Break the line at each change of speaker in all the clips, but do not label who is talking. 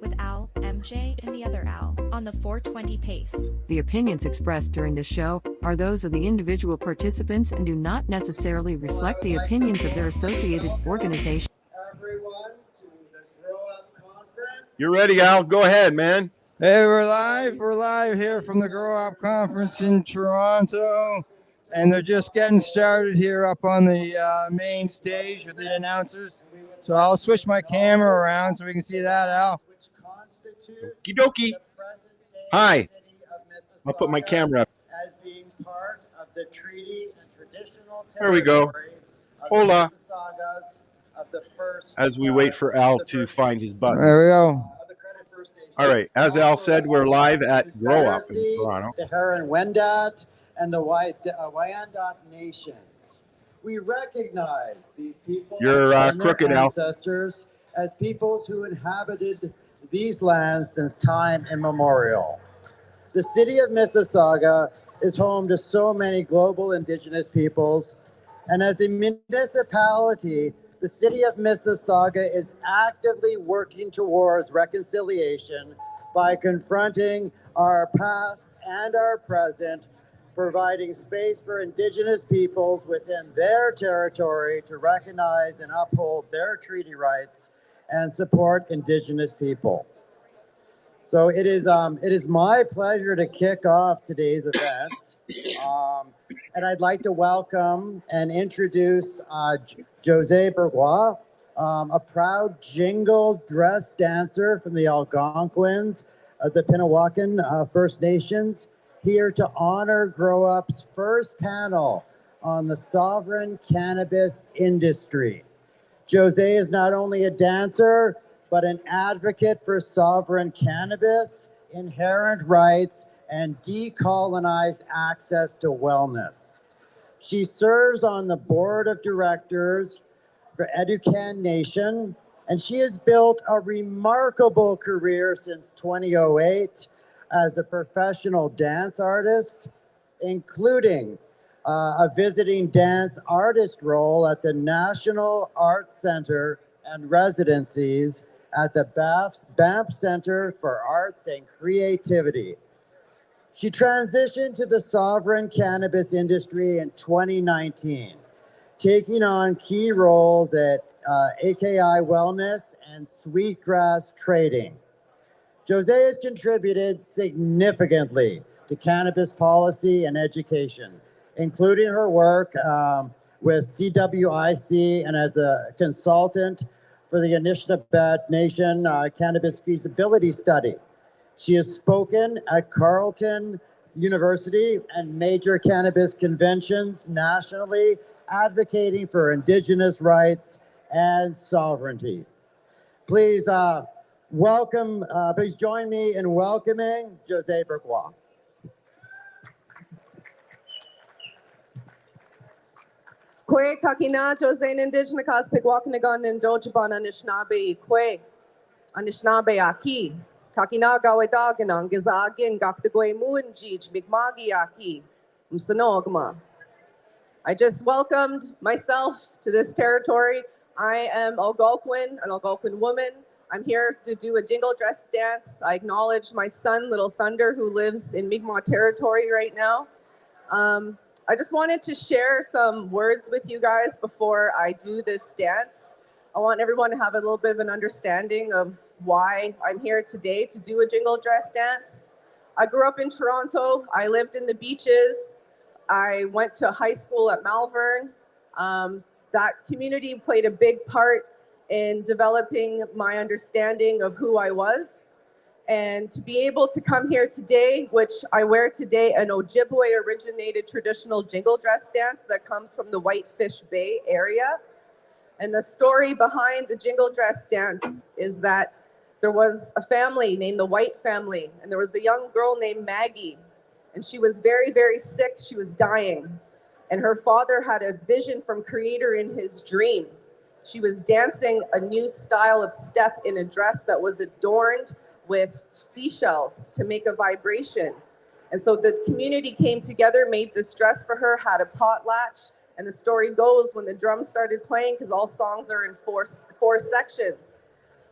with Al, MJ, and the other Al, on the 420 pace.
The opinions expressed during this show are those of the individual participants and do not necessarily reflect the opinions of their associated organization.
Everyone to the Grow Up Conference.
You're ready, Al. Go ahead, man.
Hey, we're live. We're live here from the Grow Up Conference in Toronto. And they're just getting started here up on the main stage with the announcers. So I'll switch my camera around so we can see that, Al.
Okie dokie. Hi. I'll put my camera up.
As being part of the treaty and traditional
There we go. Hola.
Of the first,
as we wait for Al to find his button.
There we go.
All right. As Al said, we're live at Grow Up in Toronto.
The Huron-Wendat and the Wyandot nations. We recognize these people and
crooked,
their
Al.
ancestors as peoples who inhabited these lands since time immemorial. The city of Mississauga is home to so many global Indigenous peoples, and as a municipality, the city of Mississauga is actively working towards reconciliation by confronting our past and our present, providing space for Indigenous peoples within their territory to recognize and uphold their treaty rights and support Indigenous people. So it is my pleasure to kick off today's event. And I'd like to welcome and introduce Jose Bourgois, a proud jingle dress dancer from the Algonquins of the Pinawakan First Nations, here to honor Grow Up's first panel on the sovereign cannabis industry. Jose is not only a dancer, but an advocate for sovereign cannabis, inherent rights, and decolonized access to wellness. She serves on the board of directors for Educan Nation, and she has built a remarkable career since 2008 as a professional dance artist, including a visiting dance artist role at the National Arts Center and residencies at the Banff Center for Arts and Creativity. She transitioned to the sovereign cannabis industry in 2019, taking on key roles at AKI Wellness and Sweetgrass Trading. Jose has contributed significantly to cannabis policy and education, including her work with CWIC and as a consultant for the Anishinaabe Nation Cannabis Feasibility Study. She has spoken at Carleton University and major cannabis conventions nationally, advocating for Indigenous rights and sovereignty. Please please join me in welcoming Jose Bourgois.
Kwe kakina Jose Indigenous kas pigwakanagon and Dojaban Anishinaabe Kwe Anishinaabe Aki Kakina Gawedaganang Gizagin Gaktagwe Muinjij Migmagi Aki Msanogma. I just welcomed myself to this territory. I am Algonquin, an Algonquin woman. I'm here to do a jingle dress dance. I acknowledge my son, Little Thunder, who lives in Mi'kmaq territory right now. I just wanted to share some words with you guys before I do this dance. I want everyone to have a little bit of an understanding of why I'm here today to do a jingle dress dance. I grew up in Toronto. I lived in the beaches. I went to high school at Malvern. That community played a big part in developing my understanding of who I was. And to be able to come here today, which I wear today, an Ojibwe originated traditional jingle dress dance that comes from the Whitefish Bay area. And the story behind the jingle dress dance is that there was a family named the White family, and there was a young girl named Maggie, and she was very, very sick. She was dying. And her father had a vision from Creator in his dream. She was dancing a new style of step in a dress that was adorned with seashells to make a vibration. And so the community came together, made this dress for her, had a potlatch, and the story goes when the drums started playing, because all songs are in four sections,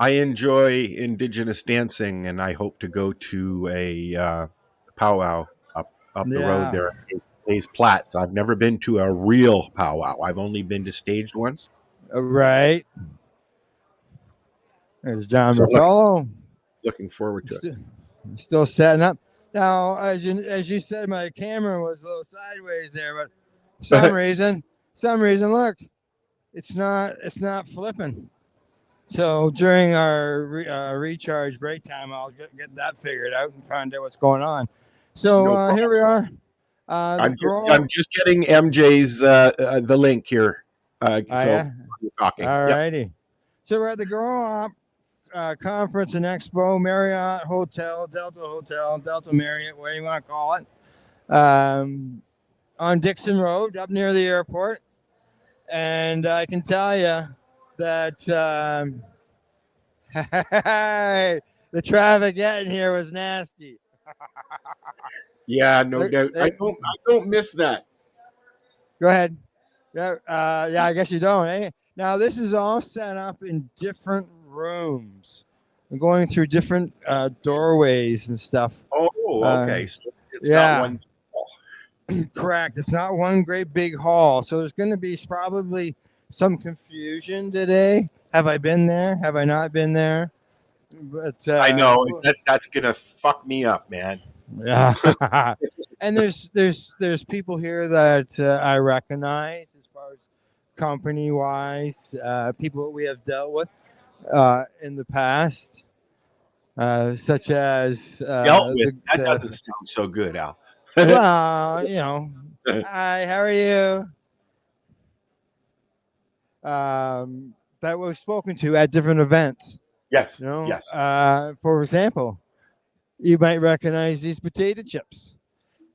I enjoy Indigenous dancing, and I hope to go to a powwow up the road
Yeah.
there. Plays Platts. I've never been to a real powwow. I've only been to staged ones.
Right. There's John
So
Buffalo.
looking forward to it.
Still setting up. Now, as you said, my camera was a little sideways there, but for some reason, look, it's not flipping. So during our recharge break time, I'll get that figured out and find out what's going on. So
No problem.
here we are.
I'm just getting MJ's the link here. So
yeah.
you're talking.
All
Yep.
righty. So we're at the Grow Up Conference and Expo, Marriott Hotel, Delta Marriott, whatever you want to call it, on Dixon Road, up near the airport. And I can tell you that the traffic getting here was nasty.
Yeah, no doubt. I don't miss that.
Go ahead. Yeah, I guess you don't, eh? Now this is all set up in different rooms. I'm going through different doorways and stuff.
Oh, okay. So it's
yeah.
not one.
Correct. It's not one great big hall. So there's going to be probably some confusion today. Have I been there? Have I not been there? But
I know that's gonna fuck me up, man.
Yeah. And there's people here that I recognize as far as company wise, people we have dealt with in the past, such as
Dealt with. That doesn't sound so good, Al.
Well, you know, hi, how are you? That we've spoken to at different events.
Yes.
You know,
yes.
For example, you might recognize these potato chips.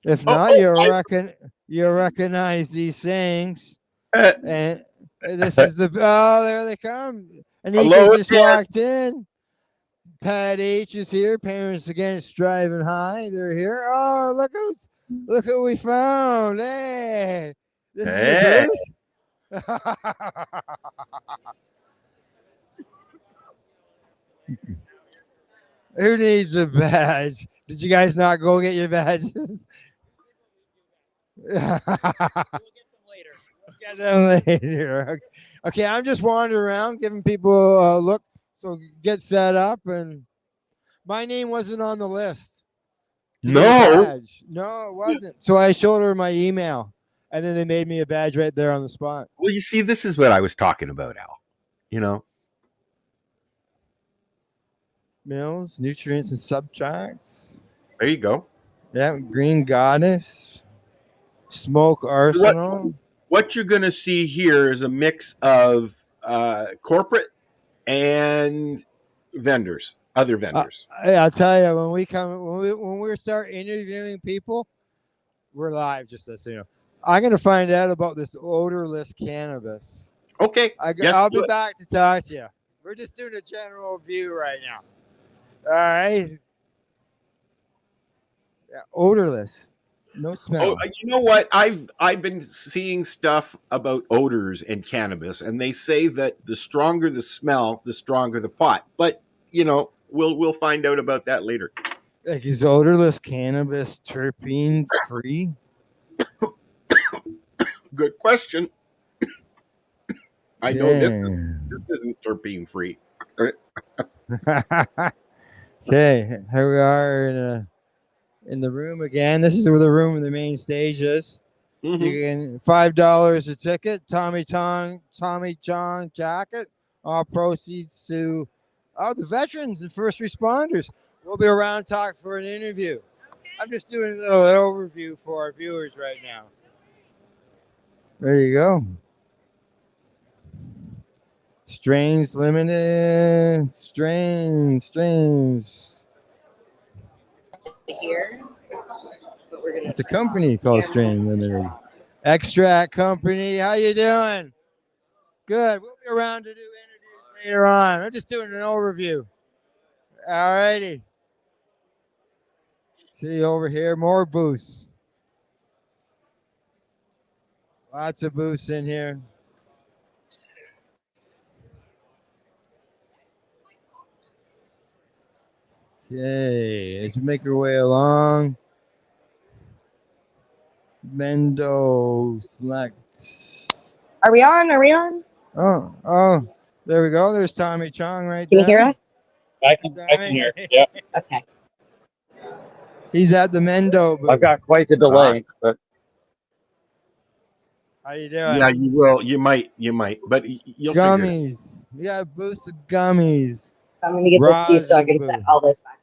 If not, you recognize these things. And this is the there they come. And he just walked in. Pat H is here. Parents Against Driving High. They're here. Oh, look who we found. Hey, this is your booth. Who needs a badge? Did you guys not go get your badges? We'll get them later. Okay, I'm just wandering around, giving people a look. So get set up, and my name wasn't on the list.
No,
it wasn't. So I showed her my email, and then they made me a badge right there on the spot.
Well, you see, this is what I was talking about, Al. You know,
Mills, nutrients and subtracts.
There you go.
Yeah, Green Goddess, Smoke Arsenal.
What you're going to see here is a mix of corporate and vendors, other vendors.
I'll tell you, when we start interviewing people, we're live. Just so you know, I'm going to find out about this odorless cannabis.
Okay,
I'll be back to talk to you. We're just doing a general view right now. All right. Yeah, odorless. No smell.
Oh, you know what? I've been seeing stuff about odors in cannabis, and they say that the stronger the smell, the stronger the pot. But you know, we'll find out about that later.
Like, is odorless cannabis terpene free?
Good question. I know this isn't terpene free.
Okay, here we are in the room again. This is where the room of the main stage is. Mm-hmm. You can $5 a ticket. Tommy John jacket. All proceeds to the veterans and first responders. We'll be around talk for an interview. Okay. I'm just doing a little overview for our viewers right now. There you go. Strains Limited. Strains.
Here.
It's a company called Strain Limited. Extract Company. How you doing? Good. We'll be around to do interviews later on. I'm just doing an overview. All righty. See over here, more booths. Lots of booths in here. Okay, let's make our way along. Mendo select.
Are we on? Are we on?
Oh, there we go. There's Tommy Chong right
Can
there.
you hear us?
I can hear. Yeah.
Okay.
He's at the Mendo booth.
I've got quite the delay, but
How you doing?
Yeah, you will. You might. But you'll figure it out.
Gummies. We got a booth of gummies.
So I'm going to get this to you so I can set all this back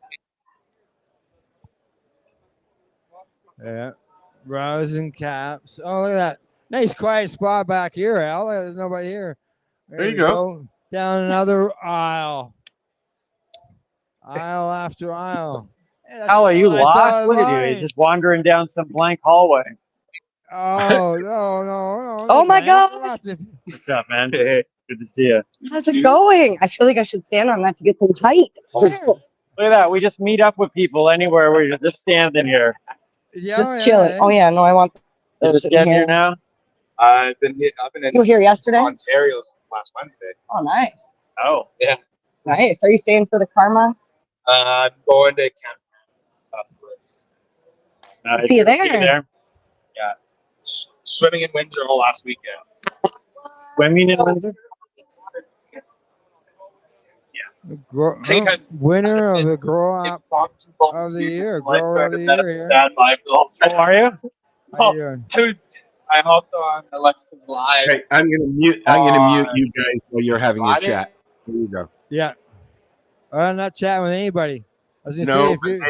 up.
Yeah. Rosin caps. Oh, look at that. Nice quiet spot back here, Al. There's nobody here.
There you go.
Down another aisle. Aisle after aisle. Hey, that's
how are you
I saw
lost?
a
Look at you.
line.
He's just wandering down some blank hallway.
Oh, no.
Oh, my God.
Lots of...
What's up, man? Good to see you.
How's it going? I feel like I should stand on that to get some height.
Look at that. We just meet up with people anywhere. We're just standing here.
Yeah,
Just chilling. Oh, yeah. No, I want
You're
those
just
in
getting here
here.
now?
I've been in
You were here yesterday?
Ontario last Wednesday.
Oh, nice.
Oh.
Yeah.
Nice. Are you staying for the karma?
I'm going to Canada.
Nice.
See you
Good to
there.
Yeah. Swimming in Windsor all last weekend.
Swimming in Windsor?
Winner of the grow up of the year. Grower of the year. Here.
Standby. Oh, are you?
How you doing?
I hopped on Alexa's live.
Okay, I'm gonna mute you guys while you're having your chat. Here you go.
Yeah. I'm not chatting with anybody. I was gonna say
No,
if you,
they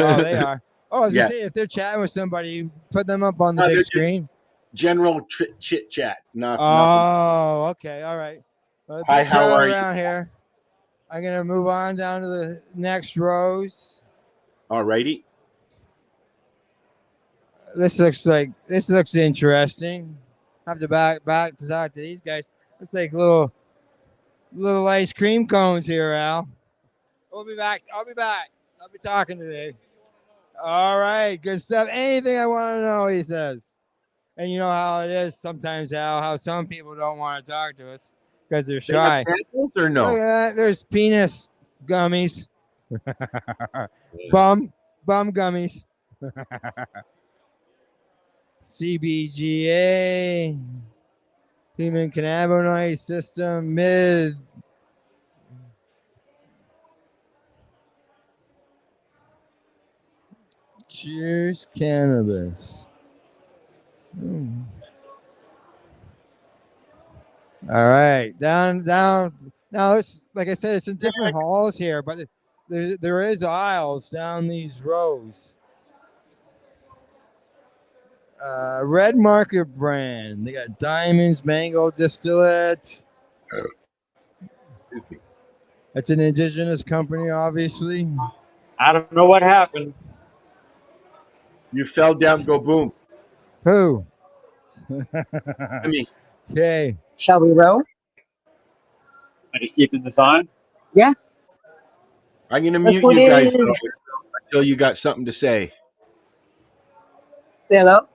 are.
oh, they are. Oh, I was
Yeah.
gonna say if they're chatting with somebody, put them up on the
No,
big
they're just
screen.
General chit chat. Nothing.
Oh, okay, all right. Well,
Hi,
big
how
crowd
are you?
around here. I'm gonna move on down to the next rows.
Alrighty.
This looks interesting. Have to back to talk to these guys. Looks like little ice cream cones here, Al. I'll be back. I'll be talking today. All right, good stuff. Anything I want to know, he says. And you know how it is sometimes, Al, how some people don't want to talk to us because they're
They got
shy.
samples or
Look
no?
at that. There's penis gummies. Bum gummies. CBGA. Human cannabinoid system mid. Cheers cannabis. All right, down. Now it's like I said, it's in different halls here, but there is aisles down these rows. Red Market brand. They got diamonds, mango distillate.
Excuse me.
It's an indigenous company, obviously.
I don't know what happened.
You fell down, go boom.
Who?
I mean,
Okay.
Shall we row?
I just keeping this on?
Yeah.
I'm gonna
That's
mute
what
you
it
guys
is.
until you got something to say.
Say hello.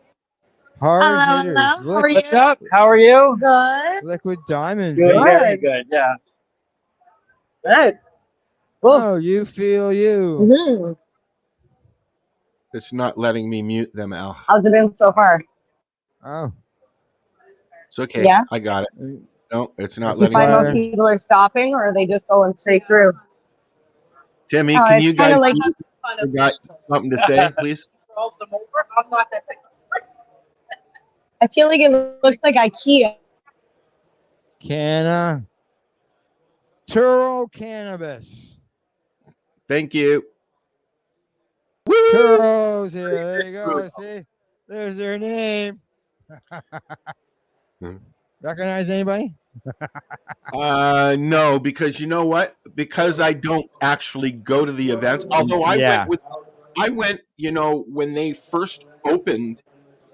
Hard
Hello,
hitters.
hello. How are you?
What's up? How are you?
Good.
Liquid diamond.
Good.
vape.
Very good. Yeah.
Good. Cool.
Oh, you feel you.
Mm-hmm.
It's not letting me mute them, Al.
How's it been so far?
Oh.
It's okay.
Yeah?
I got it. No, it's not
Is
Do you
letting
find
me.
most people are stopping, or are they just going straight through?
Timmy,
Oh,
can
it's
you
kinda
guys
like-
got something to say, please?
I feel like it looks like IKEA.
Canna. Turo cannabis.
Thank you.
Turo's here. There you go. See? There's their name. Recognize anybody?
No, because you know what? Because I don't actually go to the events. Although I went, you know, when they first opened,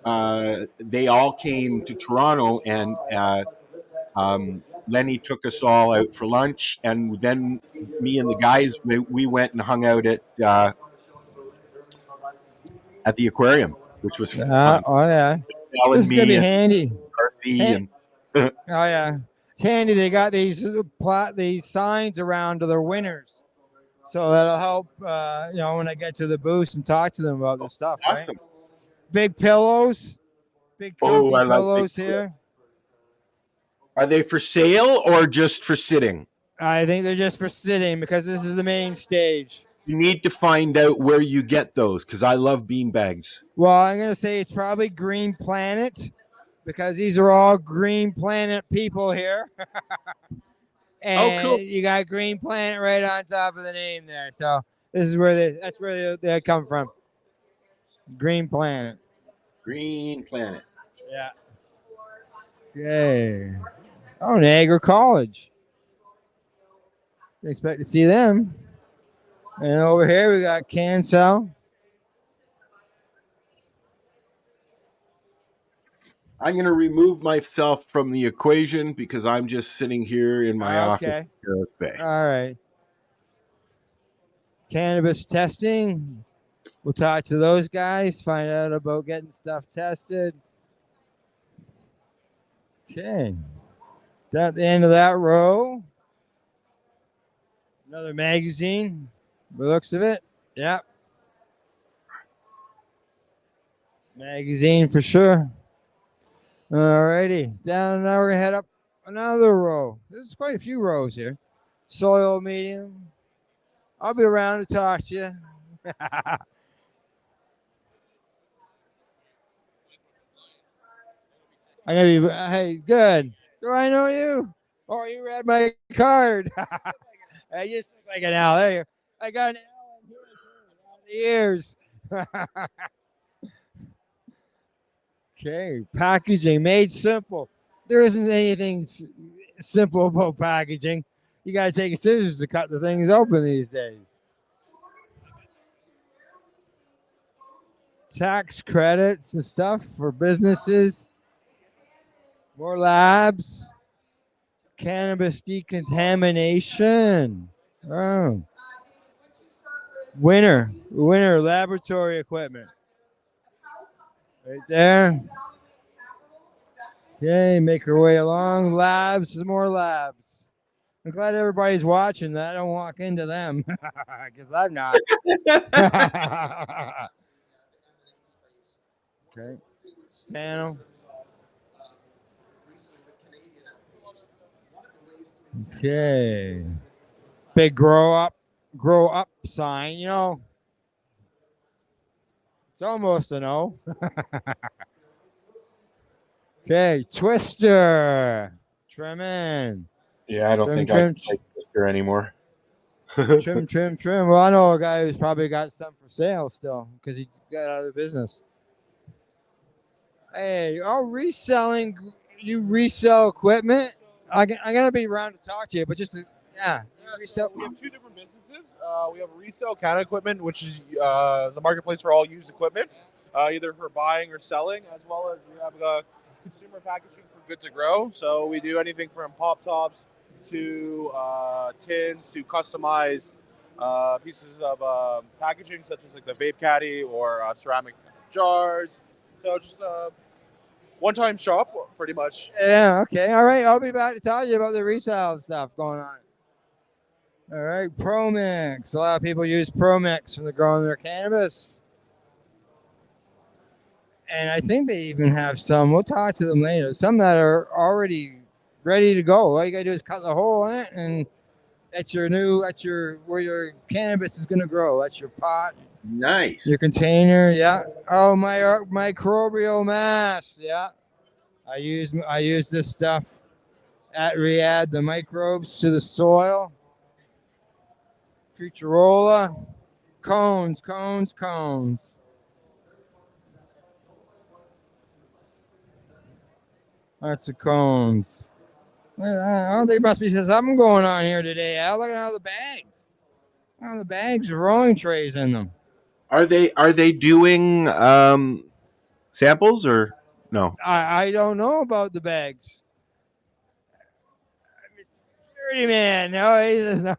they all came to Toronto, and Lenny took us all out for lunch, and then me and the guys we went and hung out at the aquarium, which was fun.
Oh yeah.
Alan,
This is gonna be
me, and
handy.
RC, and
Oh yeah. It's handy. They got these signs around to their winners. So that'll help, when I get to the booth and talk to them about their stuff, right?
Awesome.
Big pillows, big
Oh,
comfy
I love big
pillows
pillows.
here.
Are they for sale or just for sitting?
I think they're just for sitting because this is the main stage.
You need to find out where you get those because I love bean bags.
Well, I'm going to say it's probably Green Planet because these are all Green Planet people here. And
cool.
you got Green Planet right on top of the name there. So this is that's where they come from. Green Planet.
Green Planet.
Yeah. Okay. Oh, Niagara College. Expect to see them. And over here we got Cancel.
I'm going to remove myself from the equation because I'm just sitting here in my office.
Okay. All right. Cannabis testing. We'll talk to those guys, find out about getting stuff tested. Okay. At the end of that row. Another magazine. The looks of it. Yep. Magazine for sure. Alrighty. Down now we're gonna head up another row. There's quite a few rows here. Soil medium. I'll be around to talk to you. I'm gonna be hey, good. Do I know you? Or you read my card? I just look like an owl. There you I got an owl in here around the ears. Okay, packaging made simple. There isn't anything simple about packaging. You got to take scissors to cut the things open these days. Tax credits and stuff for businesses. More labs. Cannabis decontamination. Oh. Winter laboratory equipment. Right there. Okay, make our way along. Labs, more labs. I'm glad everybody's watching that. I don't walk into them because I'm not. Okay. Panel. Okay. Big grow up sign, It's almost a no. Okay, Twister. Trimming.
Yeah, I don't think I can play Twister anymore.
Trim. Well, I know a guy who's probably got some for sale still because he got out of the business. Hey, reselling. You resell equipment? I gotta be around to talk to you, but resell.
We have two different businesses. We have resale can equipment, which is the marketplace for all used equipment, either for buying or selling, as well as we have consumer packaging for good to grow. So we do anything from pop tops to tins to customized pieces of packaging, such as like the vape caddy or ceramic jars. So just a one-time shop, pretty much.
Yeah. Okay. All right. I'll be back to tell you about the resale stuff going on. All right. ProMix. A lot of people use ProMix when they're growing their cannabis. And I think they even have some. We'll talk to them later. Some that are already ready to go. All you gotta do is cut the hole in it, and that's where your cannabis is gonna grow. That's your pot.
Nice.
Your container, yeah. Oh, my microbial mass, yeah. I use this stuff at Riyadh, the microbes to the soil. Futurola, cones. That's the cones. Oh, there must be something going on here today, Al. Look at all the bags. All the bags with rolling trays in them.
Are they doing samples or no?
I don't know about the bags. Security man. No, he doesn't know.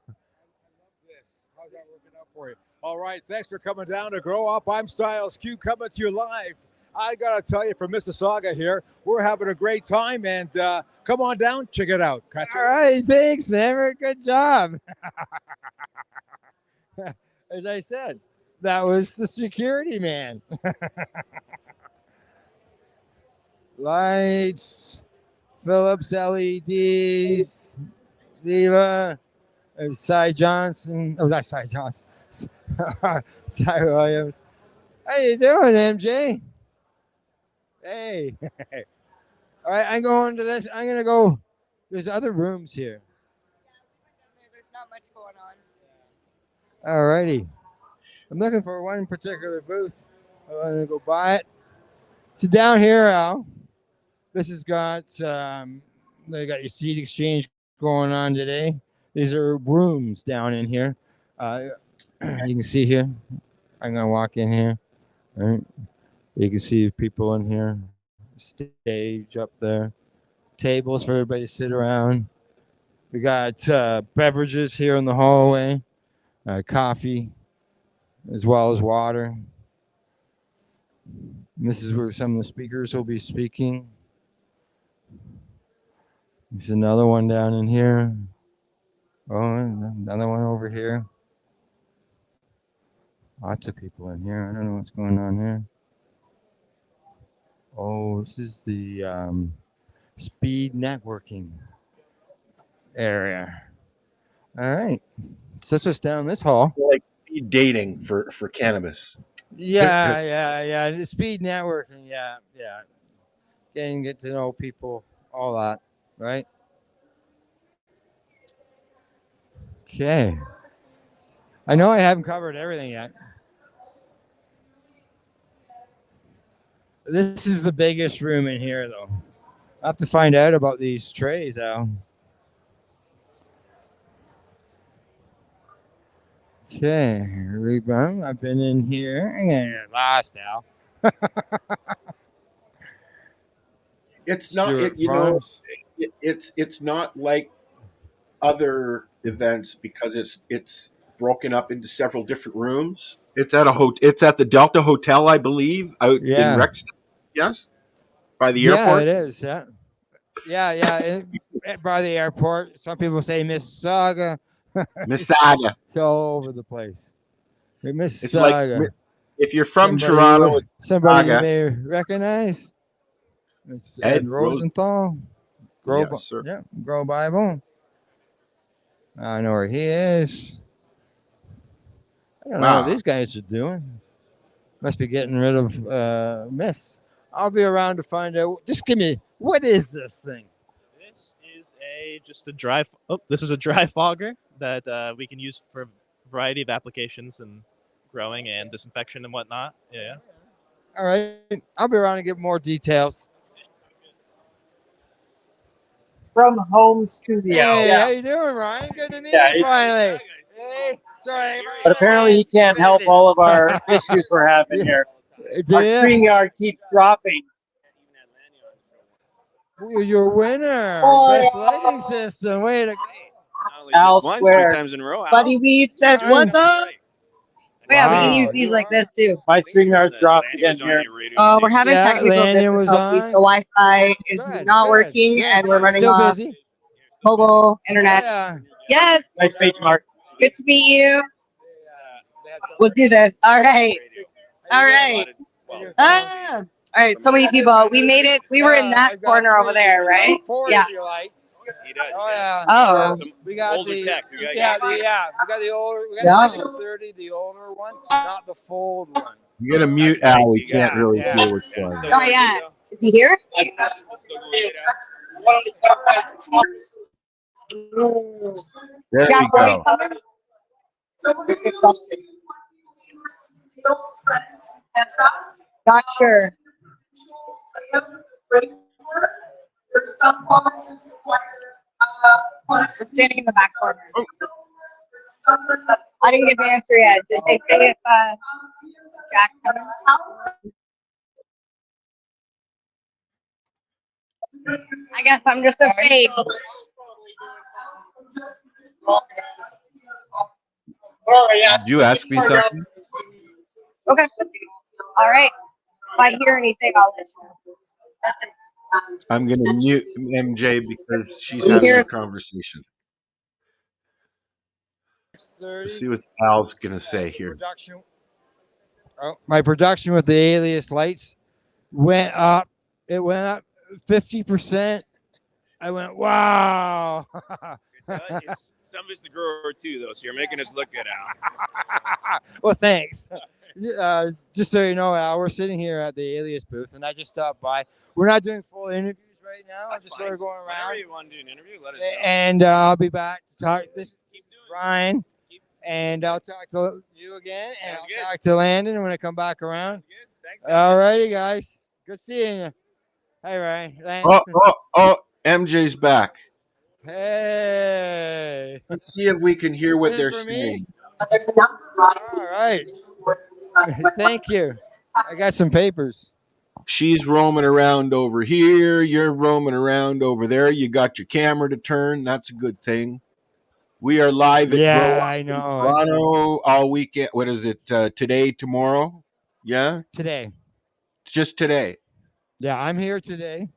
How's that working out for you? All right, thanks for coming down to Grow Up. I'm Styles Q coming to you live. I gotta tell you, from Mississauga here, we're having a great time, and come on down, check it out.
All right, thanks, man. Good job. As I said, that was the security man. Lights, Philips LEDs, Diva, and Cy Johnson. Oh, not Cy Johnson. Cy Williams. How you doing, MJ? Hey. All right, I'm going to this. I'm gonna go. There's other rooms here.
There's not much going on.
All righty. I'm looking for one particular booth. I'm gonna go buy it. So down here, Al, this has got they got your seat exchange going on today. These are rooms down in here. You can see here. I'm gonna walk in here. All right. You can see people in here. Stage up there. Tables for everybody to sit around. We got beverages here in the hallway. Coffee, as well as water. And this is where some of the speakers will be speaking. There's another one down in here. Oh, another one over here. Lots of people in here. I don't know what's going on here. Oh, this is the speed networking area. All right. So that's just down this hall.
Like speed dating for cannabis.
Yeah. The speed networking. Yeah. Get to know people, all that, right? Okay. I know I haven't covered everything yet. This is the biggest room in here, though. I have to find out about these trays, Al. Okay, rebound. I've been in here. I'm gonna get lost, Al.
It's not, it's not like other events because it's broken up into several different rooms. It's at It's at the Delta Hotel, I believe, out in Rexton. Yes, by the airport.
Yeah, it is. Yeah. By the airport. Some people say Mississauga.
Mississauga.
It's all over the place. Mississauga.
It's like if you're from Toronto,
somebody you may recognize. It's Ed Rosenthal.
Yes, sir.
Yeah, Grow Bible. I know where he is. I don't know what these guys are doing. Must be getting rid of Miss. I'll be around to find out. Just give me, what is this thing?
This is this is a dry fogger that we can use for a variety of applications and growing and disinfection and whatnot. Yeah.
All right. I'll be around to give more details.
From home studio.
Hey, how you doing, Ryan? Good to meet you finally. Hey, sorry.
But apparently he can't help all of our issues we're having here. Our StreamYard keeps dropping.
You're a winner. Best lighting system. Way to go.
Al squared.
3 times in a row.
Buddy Weed says, what's up? Yeah, we can use these like this too.
My StreamYard's dropped again here.
We're having technical difficulties. The Wi-Fi is not working, and we're running off mobile internet. Yes.
Nice to meet you, Mark.
Good to meet you. We'll do this. All right. All right. So many people. We made it. We were in that corner over there, right? Yeah. Oh.
We got
older tech. We got
we got the older. We got the 30, the older one, not the fold one.
You gotta mute Al. We can't really hear what's going on.
Oh yeah. Is he here?
There we go.
Not sure. We're standing in the back corner. I didn't get the answer yet. Did they say if Jack's coming? I guess I'm just afraid.
Did you ask me something?
Okay. All right. If I hear anything, I'll let you know.
I'm gonna mute MJ because she's having a conversation. Let's see what Al's gonna say here.
My production with the alias lights went up. It went up 50%. I went, wow.
It's some of it's the grower too, though. So you're making us look good, Al.
Well, thanks. Just so you know, Al, we're sitting here at the alias booth, and I just stopped by. We're not doing full interviews right now. I'm just sort of going around.
Whenever you want to do an interview, let us know.
And I'll be back to talk. This is Ryan, and I'll talk to you again, and I'll talk to Landon when I come back around.
Thanks.
All righty, guys. Good seeing you. Hey, Ryan.
Oh, MJ's back.
Hey.
Let's see if we can hear what
This
they're
is for me?
saying.
All right. Thank you. I got some papers.
She's roaming around over here. You're roaming around over there. You got your camera to turn. That's a good thing. We are live at Grow Up
I
in
know.
Toronto all weekend. What is it? Today, tomorrow? Yeah?
Today.
It's just today.
Yeah, I'm here today.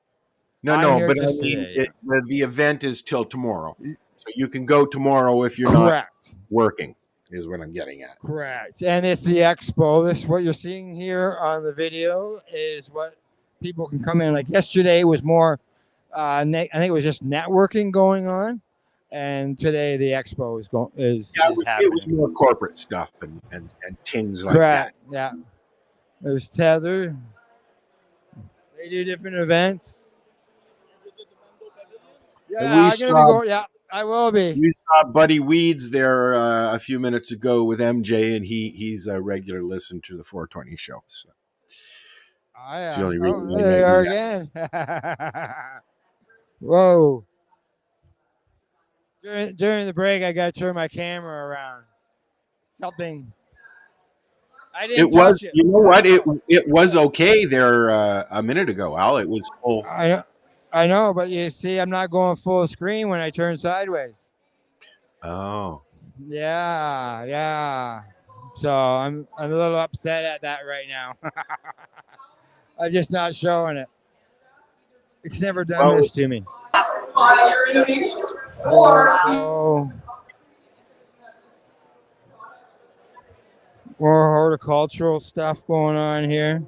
No, but I mean, the event is till tomorrow. So you can go tomorrow if you're not working, is what I'm getting at.
Correct. And it's the expo. This, what you're seeing here on the video, is what people can come in. Like yesterday was more, I think it was just networking going on. And today the expo is happening.
It was more corporate stuff and things like
Correct.
that.
Yeah. There's Tether. They do different events. Yeah, I will be.
We saw Buddy Weeds there a few minutes ago with MJ, and he's a regular listener to the 420 show. So.
Oh, yeah.
It's the only reason
There they are again. Whoa. During the break, I got to turn my camera around. Something. I didn't touch it.
You know what? It was okay there a minute ago, Al. It was full.
I know, but you see, I'm not going full screen when I turn sideways.
Oh.
Yeah. So I'm a little upset at that right now. I'm just not showing it. It's never done this to me. More horticultural stuff going on here.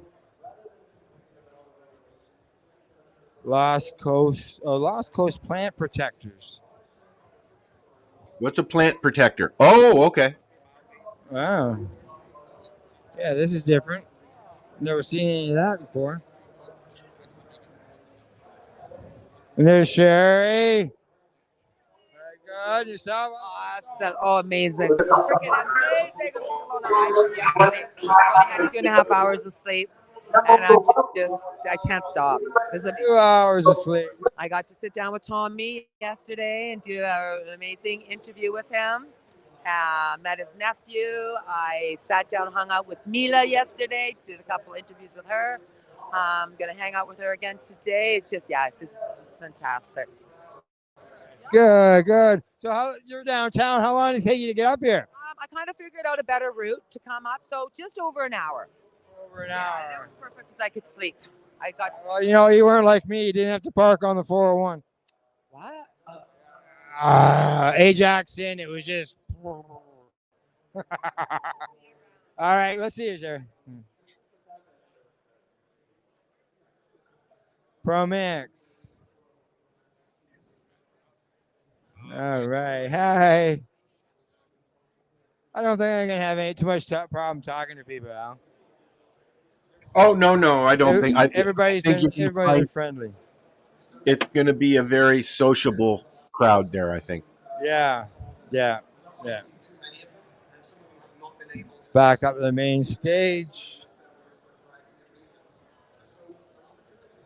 Lost Coast plant protectors.
What's a plant protector? Oh, okay.
Wow. Yeah, this is different. Never seen any of that before. And there's Sherry. Very good. You saw
Awesome. Oh, amazing. Freaking amazing. I had 2.5 hours of sleep. And I can't stop. It was
2 hours of sleep.
I got to sit down with Tom Mee yesterday and do an amazing interview with him. Met his nephew. I sat down, hung out with Mila yesterday, did a couple interviews with her. I'm going to hang out with her again today. It's just, this is just fantastic.
Good. So you're downtown. How long did it take you to get up here?
I kind of figured out a better route to come up. So just over an hour.
Over an hour.
That was perfect because I could sleep.
Well, you weren't like me. You didn't have to park on the 401.
What?
Ajax in. It was just. All right. Let's see it, sir. ProMax. All right. Hi. I don't think I'm going to have too much problem talking to people, Al.
Oh, no. I don't think.
Everybody's been friendly.
It's going to be a very sociable crowd there, I think.
Yeah. Back up to the main stage.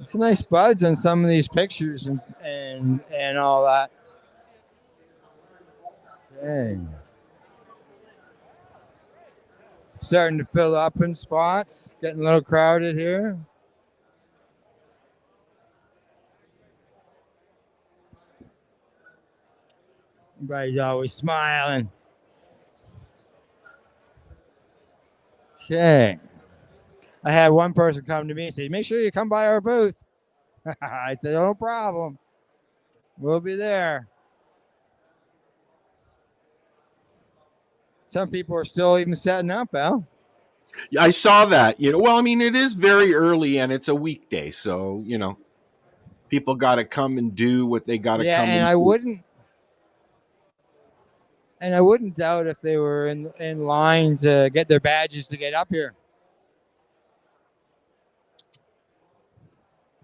Some nice buds on some of these pictures and all that. Dang. Starting to fill up in spots. Getting a little crowded here. Everybody's always smiling. Okay. I had one person come to me and say, make sure you come by our booth. I said, no problem. We'll be there. some people are still even setting up, Al.
Yeah, I saw that. Well, I mean, it is very early and it's a weekday, so people got to come and do what they got to
Yeah,
come
and
and
I
do.
wouldn't doubt if they were in line to get their badges to get up here.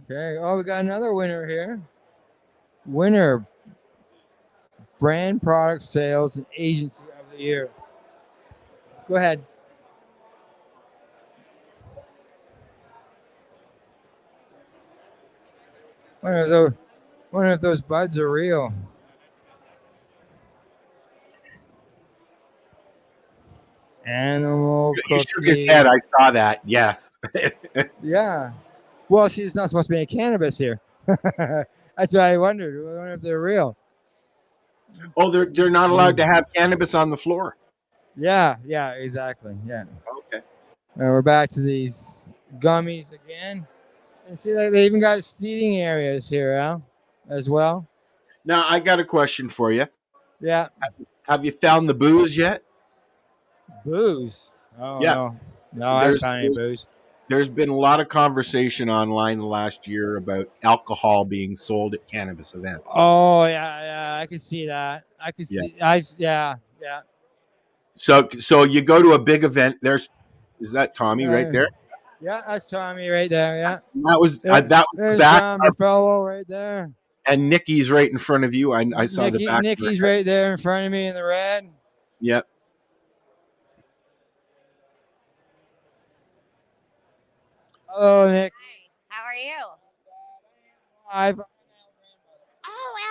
Okay. Oh, we got another winner here. Winner, brand product sales and agency of the year. Go ahead. Wonder if those buds are real. Animal
He
cookies.
shook his head. I saw that. Yes.
Yeah. Well, she's not supposed to be any cannabis here. That's why I wondered. I wonder if they're real.
Oh, they're not allowed to have cannabis on the floor.
Yeah, exactly. Yeah.
Okay.
We're back to these gummies again. And see, they even got seating areas here, Al, as well.
Now, I got a question for you.
Yeah.
Have you found the booze yet?
Booze? Oh,
yeah.
No, I haven't found any booze.
There's been a lot of conversation online the last year about alcohol being sold at cannabis events.
Oh, yeah, I can see that. I can see. Yeah.
So you go to a big event. Is that Tommy right there?
Yeah, that's Tommy right there. Yeah.
And that was
there's
back.
John fellow right there.
And Nikki's right in front of you. I saw the back.
Nikki's right there in front of me in the red.
Yep.
Hello, Nick.
How are you? Oh,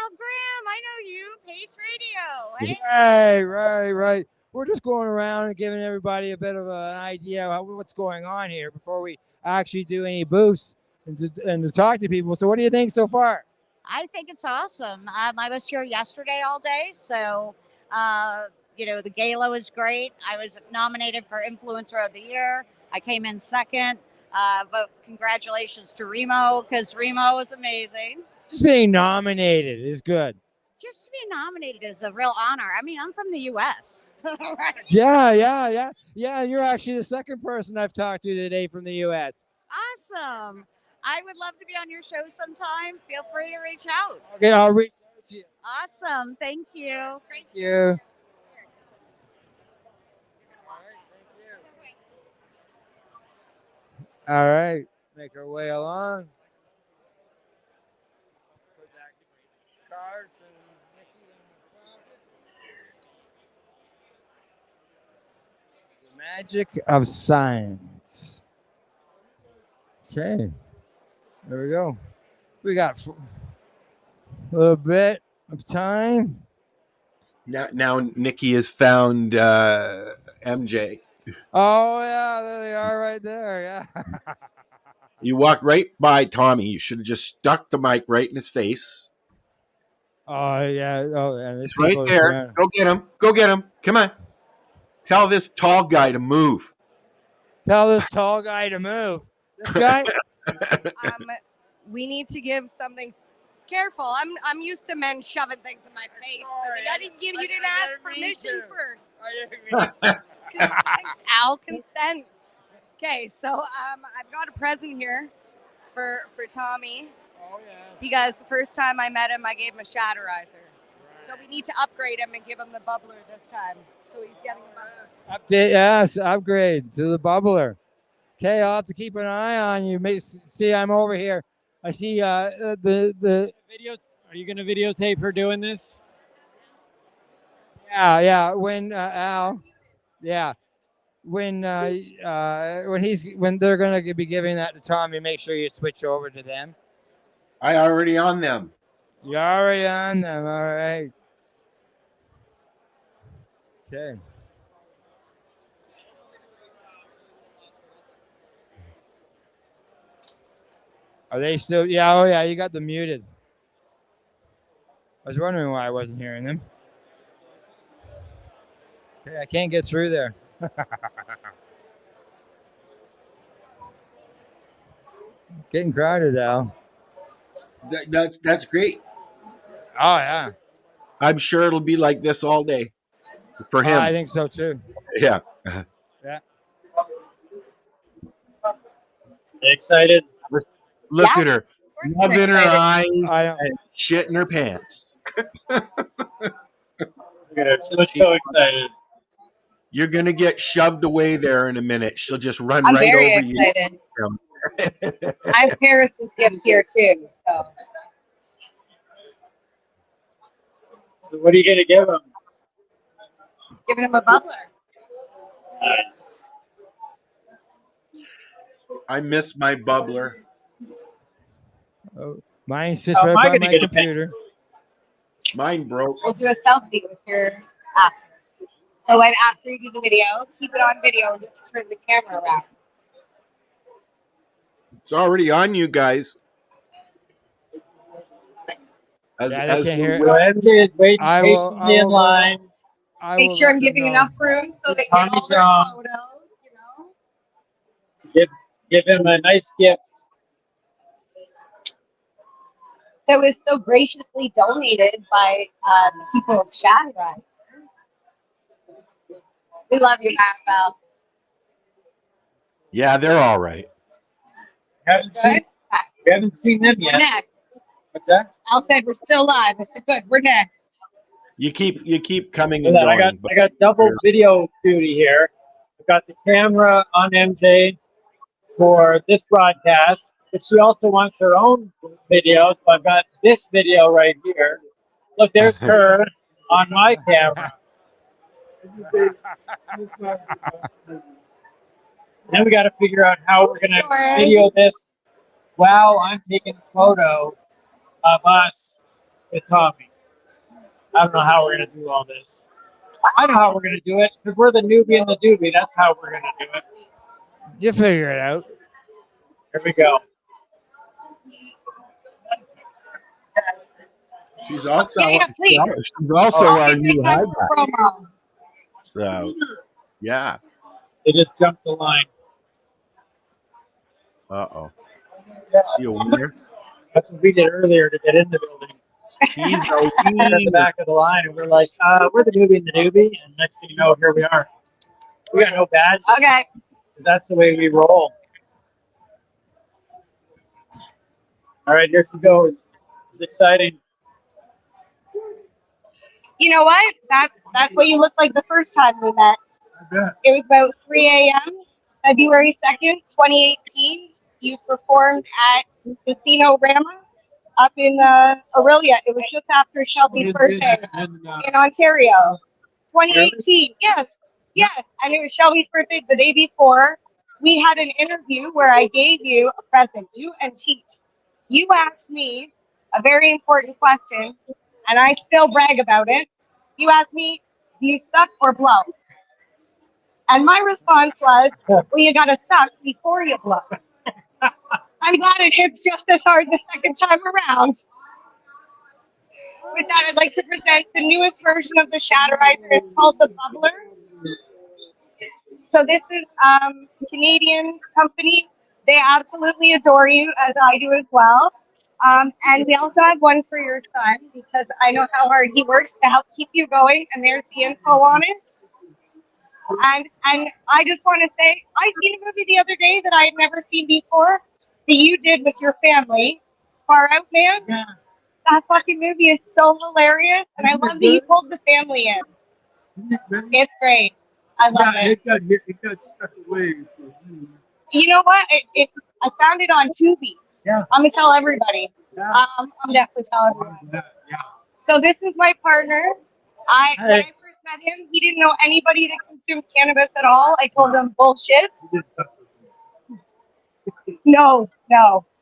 Al Graham, I know you. Pace Radio. Hey?
Right. We're just going around and giving everybody a bit of an idea of what's going on here before we actually do any booths and to talk to people. So what do you think so far?
I think it's awesome. I was here yesterday all day, so the gala was great. I was nominated for Influencer of the Year. I came in second, but congratulations to Remo because Remo was amazing.
Just being nominated is good.
Just to be nominated is a real honor. I mean, I'm from the U.S. Right?
Yeah. You're actually the second person I've talked to today from the U.S.
Awesome. I would love to be on your show sometime. Feel free to reach out.
Okay, I'll reach out to you.
Awesome. Thank you.
Thank you. All right. Make our way along. Put that card for Nikki in the magic of science. Okay. There we go. We got a little bit of time.
Now Nikki has found MJ.
Oh, yeah. There they are right there. Yeah.
You walked right by Tommy. You should have just stuck the mic right in his face.
Oh, yeah.
It's right there. Go get him. Come on. Tell this tall guy to move.
This guy?
We need to give something. Careful, I'm used to men shoving things in my face. But I didn't ask permission first. Consent, Al, consent. Okay, so I've got a present here for Tommy.
Oh yes.
Because the first time I met him, I gave him a shatterizer. Right. So we need to upgrade him and give him the bubbler this time. So he's getting a bubbler.
Upgrade to the bubbler. Okay, I'll have to keep an eye on you. See, I'm over here. I see the
video. Are you going to videotape her doing this?
Yeah. When Al, when they're going to be giving that to Tommy, make sure you switch over to them.
I already on them.
You're already on them. All right. Okay. Are they still? Yeah. Oh, yeah. You got them muted. I was wondering why I wasn't hearing them. Okay, I can't get through there. Getting crowded, Al.
That's great.
Oh, yeah.
I'm sure it'll be like this all day. for him.
I think so too.
Yeah.
Yeah.
Excited?
Look
Yeah,
at her.
of course
Love
we're
in her
excited.
eyes and shit in her pants.
Look at her. She looks so excited.
You're going to get shoved away there in a minute. She'll just run
I'm
right
very
over you.
excited. I have Paris's gift here too.
So what are you gonna give him?
Giving him a bubbler.
Nice.
I miss my bubbler.
Oh, mine sits
How
right
am I
by
gonna
my
get a
computer.
Mine broke.
We'll do a selfie with your app. So like after you do the video, keep it on video and just turn the camera around.
It's already on you guys.
They can't hear it.
So MJ is waiting
I will-
patiently in line.
Make sure I'm giving enough room so they get
Tommy
all their
John.
photos, you know.
To give him a nice gift.
That was so graciously donated by the people of Shatterise. We love you, Val.
Yeah, they're all right.
We haven't seen them yet.
Next.
What's that?
Al said we're still live. I said good. We're next.
You keep coming and
Hold on,
going.
I got double video duty here. I've got the camera on MJ for this broadcast, but she also wants her own video, so I've got this video right here. Look, there's her on my camera. Then we got to figure out how we're going to video this while I'm taking a photo of us with Tommy. I don't know how we're going to do all this. I know how we're going to do it because we're the newbie and the doobie. That's how we're going to do it.
You figure it out.
Here we go.
She's also
please.
she's also our new high guy.
Promo.
So yeah.
They just jumped the line.
Uh-oh. See a winner?
That's what we did earlier to get in the building.
He's a
We're at the back of the line, and we're like, we're the newbie and the doobie, and next thing you know, here we are. We got no badge.
Okay.
Because that's the way we roll. All right, here she goes. It's exciting.
You know what? That's what you looked like the first time we met. It was about 3 a.m. February 2nd, 2018. You performed at Casino Rama up in Aurelia. It was just after Shelby's birthday in Ontario. 2018. Yes. And it was Shelby's birthday the day before. We had an interview where I gave you a present, you and Teach. You asked me a very important question, and I still brag about it. You asked me, do you suck or blow? And my response was, well, you gotta suck before you blow. I'm glad it hits just as hard the second time around. With that, I'd like to present the newest version of the Shatterizer. It's called the Bubbler. So this is a Canadian company. They absolutely adore you, as I do as well. And we also have one for your son, because I know how hard he works to help keep you going, and there's the info on it. And I just want to say, I seen a movie the other day that I had never seen before that you did with your family. Far Out Man. Yeah. That fucking movie is so hilarious, and I love that you pulled the family in. It's great. I love it.
It got stuck away.
You know what? I found it on Tubi.
Yeah.
I'm gonna tell everybody. I'm definitely telling everyone. So this is my partner. When I first met him, he didn't know anybody that consumed cannabis at all. I told him bullshit. No,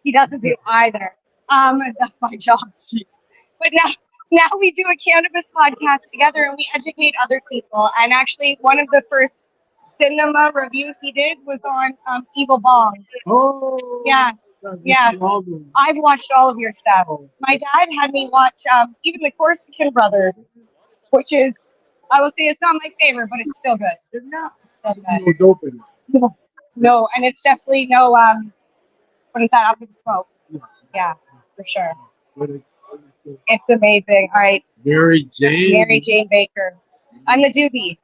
he doesn't do either. That's my job. But now we do a cannabis podcast together, and we educate other people. And actually, one of the first cinema reviews he did was on Evil Bong.
Oh.
Yeah. I've watched all of your stuff. My dad had me watch even the Corsican Brothers, which is, I will say it's not my favorite, but it's still good. It's not. No, and it's definitely no, what is that, Up in Smoke? Yeah, for sure. It's amazing. All right.
Marijane
Baker. I'm the doobie.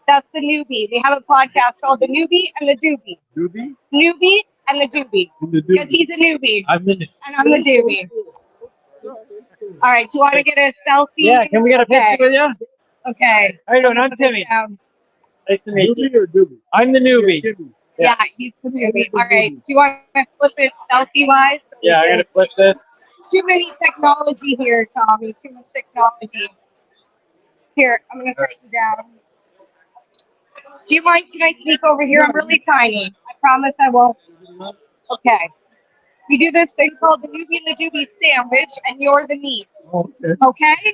That's the newbie. We have a podcast called The Newbie and the Doobie.
Doobie?
Newbie and the doobie.
The
Because
doobie.
he's a newbie.
I'm the.
And I'm the doobie. All right. Do you want to get a selfie?
Yeah, can we get a picture
Okay.
with you?
Okay.
How you doing? I'm
Put this
Timmy.
down.
Nice to meet you.
Doobie or doobie?
I'm the newbie.
Timmy.
Yeah, he's the newbie. All right. Do you want to flip it selfie wise?
Yeah, I'm gonna flip this.
Too many technology here, Tommy. Too much technology. Here, I'm gonna set you down. Do you mind? Can I sneak over here? I'm really tiny. I promise I won't. Okay. We do this thing called the newbie and the doobie sandwich, and you're the meat.
Okay.
Okay?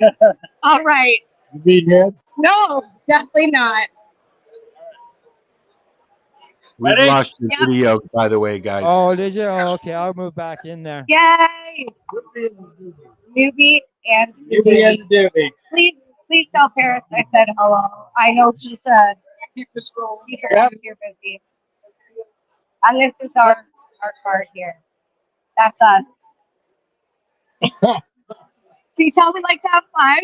All right.
You mean head?
No, definitely not.
We've
Ready?
lost your
Yeah.
video, by the way, guys.
Oh, did you? Oh, okay, I'll move back in there.
Yay! Newbie and the
Newbie
doobie.
and doobie.
Please tell Paris I said hello. I know he's keep you're busy. And this is our card here. That's us. Can you tell we like to have fun?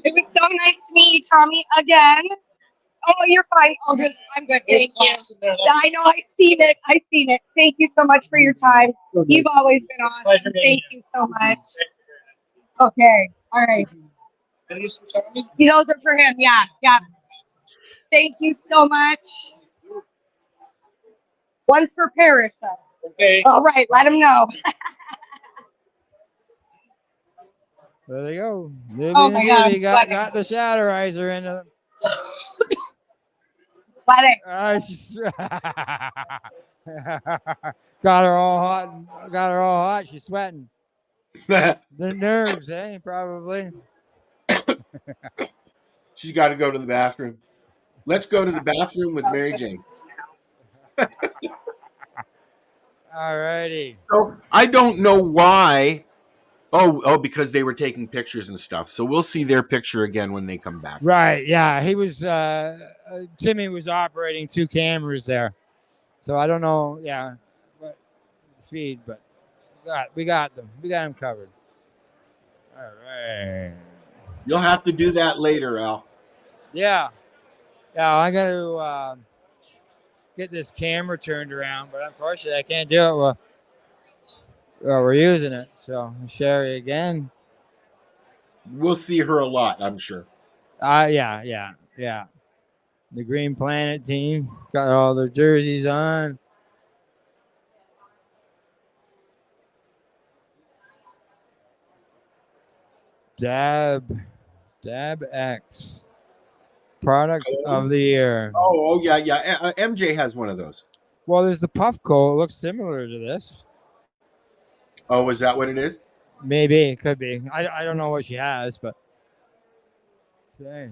It was so nice to meet you, Tommy, again. Oh, you're fine. I'm good. Thank you. I know. I've seen it. Thank you so much for your time. You've always been awesome.
Pleasure meeting
Thank you so much. Okay. All right. Those are for him. Yeah. Yeah. Thank you so much. One's for Paris, though.
Okay.
All right. Let him know.
There they go.
Oh my God, I'm
got
sweating.
the shadowizer in them.
Sweating.
She's got her all hot. Got her all hot. She's sweating. The nerves, eh? Probably.
She's got to go to the bathroom. Let's go to the bathroom with Mary Jane.
All righty.
So I don't know why. Oh, because they were taking pictures and stuff. So we'll see their picture again when they come back.
Right. Yeah. He was. Timmy was operating 2 cameras there, so I don't know. Yeah, what speed, but we got them. We got them covered. All right.
You'll have to do that later, Al.
Yeah. Yeah. I got to get this camera turned around, but unfortunately, I can't do it. Well, we're using it, so Sherry again.
We'll see her a lot, I'm sure.
Yeah. The Green Planet team got all their jerseys on. Dab X product of the year.
Oh yeah. MJ has one of those.
Well, there's the Puffco. It looks similar to this.
Oh, is that what it is?
Maybe it could be. I don't know what she has, but okay.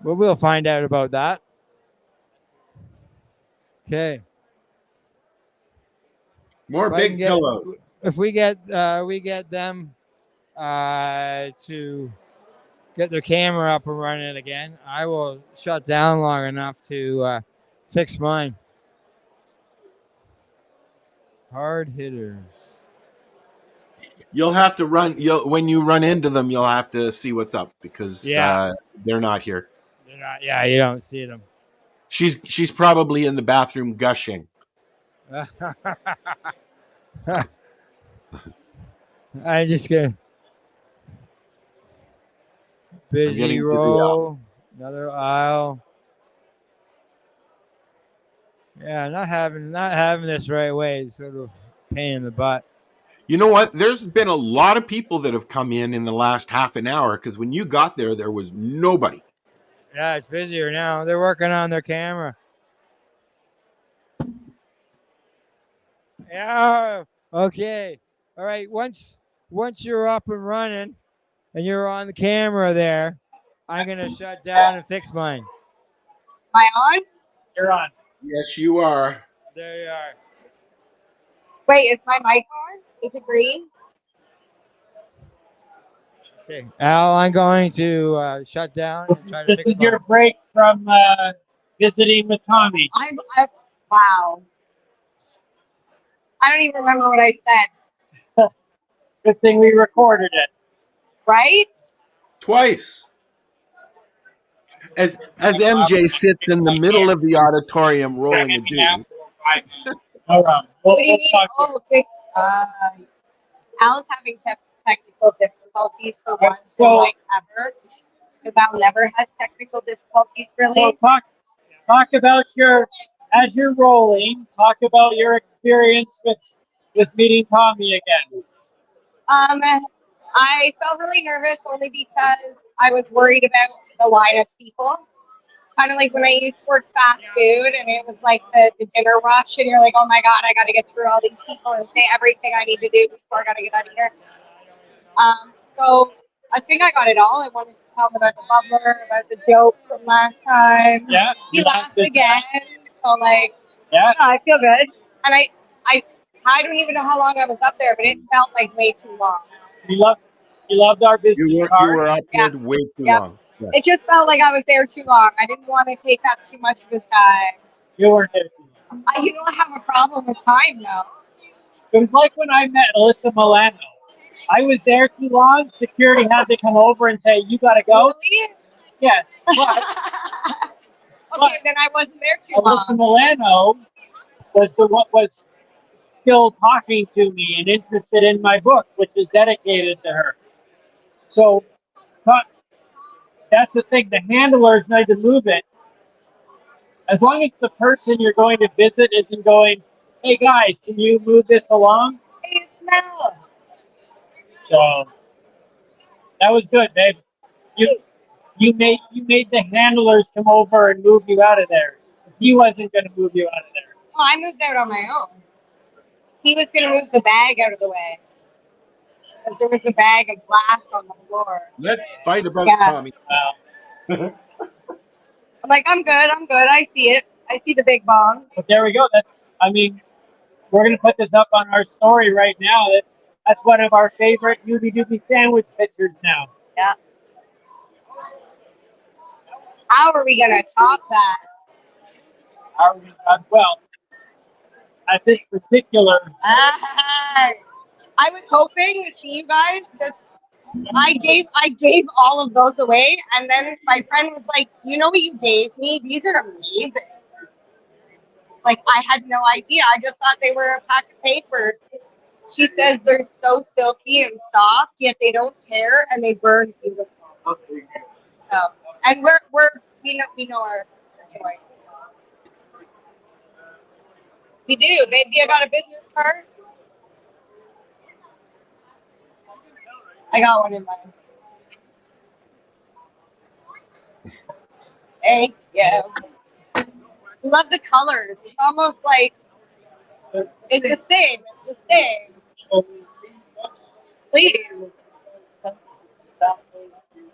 Well, we'll find out about that. Okay.
More big pillows.
If we get them to get their camera up and running again, I will shut down long enough to fix mine. Hard hitters.
You'll have to run. When you run into them, you'll have to see what's up because they're not here.
They're not. Yeah, you don't see them.
She's probably in the bathroom gushing.
I just get busy roll, another aisle. Yeah, not having this right way is sort of a pain in the butt.
You know what? There's been a lot of people that have come in the last half an hour because when you got there was nobody.
Yeah, it's busier now. They're working on their camera. Yeah. Okay. All right. Once you're up and running and you're on the camera there, I'm gonna shut down and fix mine.
Am I on?
You're on.
Yes, you are.
There you are.
Wait, is my mic on? Is it green?
Okay. Al, I'm going to shut down and try to
This
fix
is your
mine.
break from visiting with Tommy.
Wow. I don't even remember what I said.
Good thing we recorded it.
right?
Twice. As MJ sits in the middle of the auditorium rolling a doogie.
All right.
What do you mean? Oh, fix. Al's having technical difficulties for once
so-
in like ever. Because Al never has technical difficulties really.
So talk about as you're rolling. Talk about your experience with meeting Tommy again.
I felt really nervous only because I was worried about the line of people. Kind of like when I used to work fast food and it was like the dinner rush and you're like, oh my God, I got to get through all these people and say everything I need to do before I got to get out of here. So I think I got it all. I wanted to tell him about the bubbler, about the joke from last time.
Yeah.
He laughed again. So like,
yeah,
I feel good. And I don't even know how long I was up there, but it felt like way too long.
You loved our business
You
card.
were up there way too long. Yeah.
It just felt like I was there too long. I didn't want to take up too much of his time.
You weren't there too long.
You don't have a problem with time, though.
It was like when I met Alyssa Milano. I was there too long. Security had to come over and say, "You gotta go."
Really?
Yes.
Okay, then I wasn't there too
Alyssa
long.
Milano was still talking to me and interested in my book, which is dedicated to her. So that's the thing. The handlers need to move it. As long as the person you're going to visit isn't going, "Hey guys, can you move this along?"
Hey, it's Mel.
So that was good, babe. You made the handlers come over and move you out of there. 'Cause he wasn't going to move you out of there.
Oh, I moved out on my own. He was going to move the bag out of the way. Because there was a bag of glass on the floor.
Let's fight about
Yeah.
Tommy.
I'm like, I'm good. I see it. I see the big bong.
But there we go. We're going to put this up on our story right now. That's one of our favorite Doobie Doobie sandwich pictures now.
Yeah. How are we going to top that?
Well, at this particular,
I was hoping to see you guys because I gave all of those away, and then my friend was like, "Do you know what you gave me? These are amazing." Like I had no idea. I just thought they were a pack of papers. She says they're so silky and soft, yet they don't tear and they burn beautiful. So, and we know our joints. So. We do, baby. I got a business card. I got one in mine. Thank you. Love the colors. It's almost like it's the same. It's the same. Please.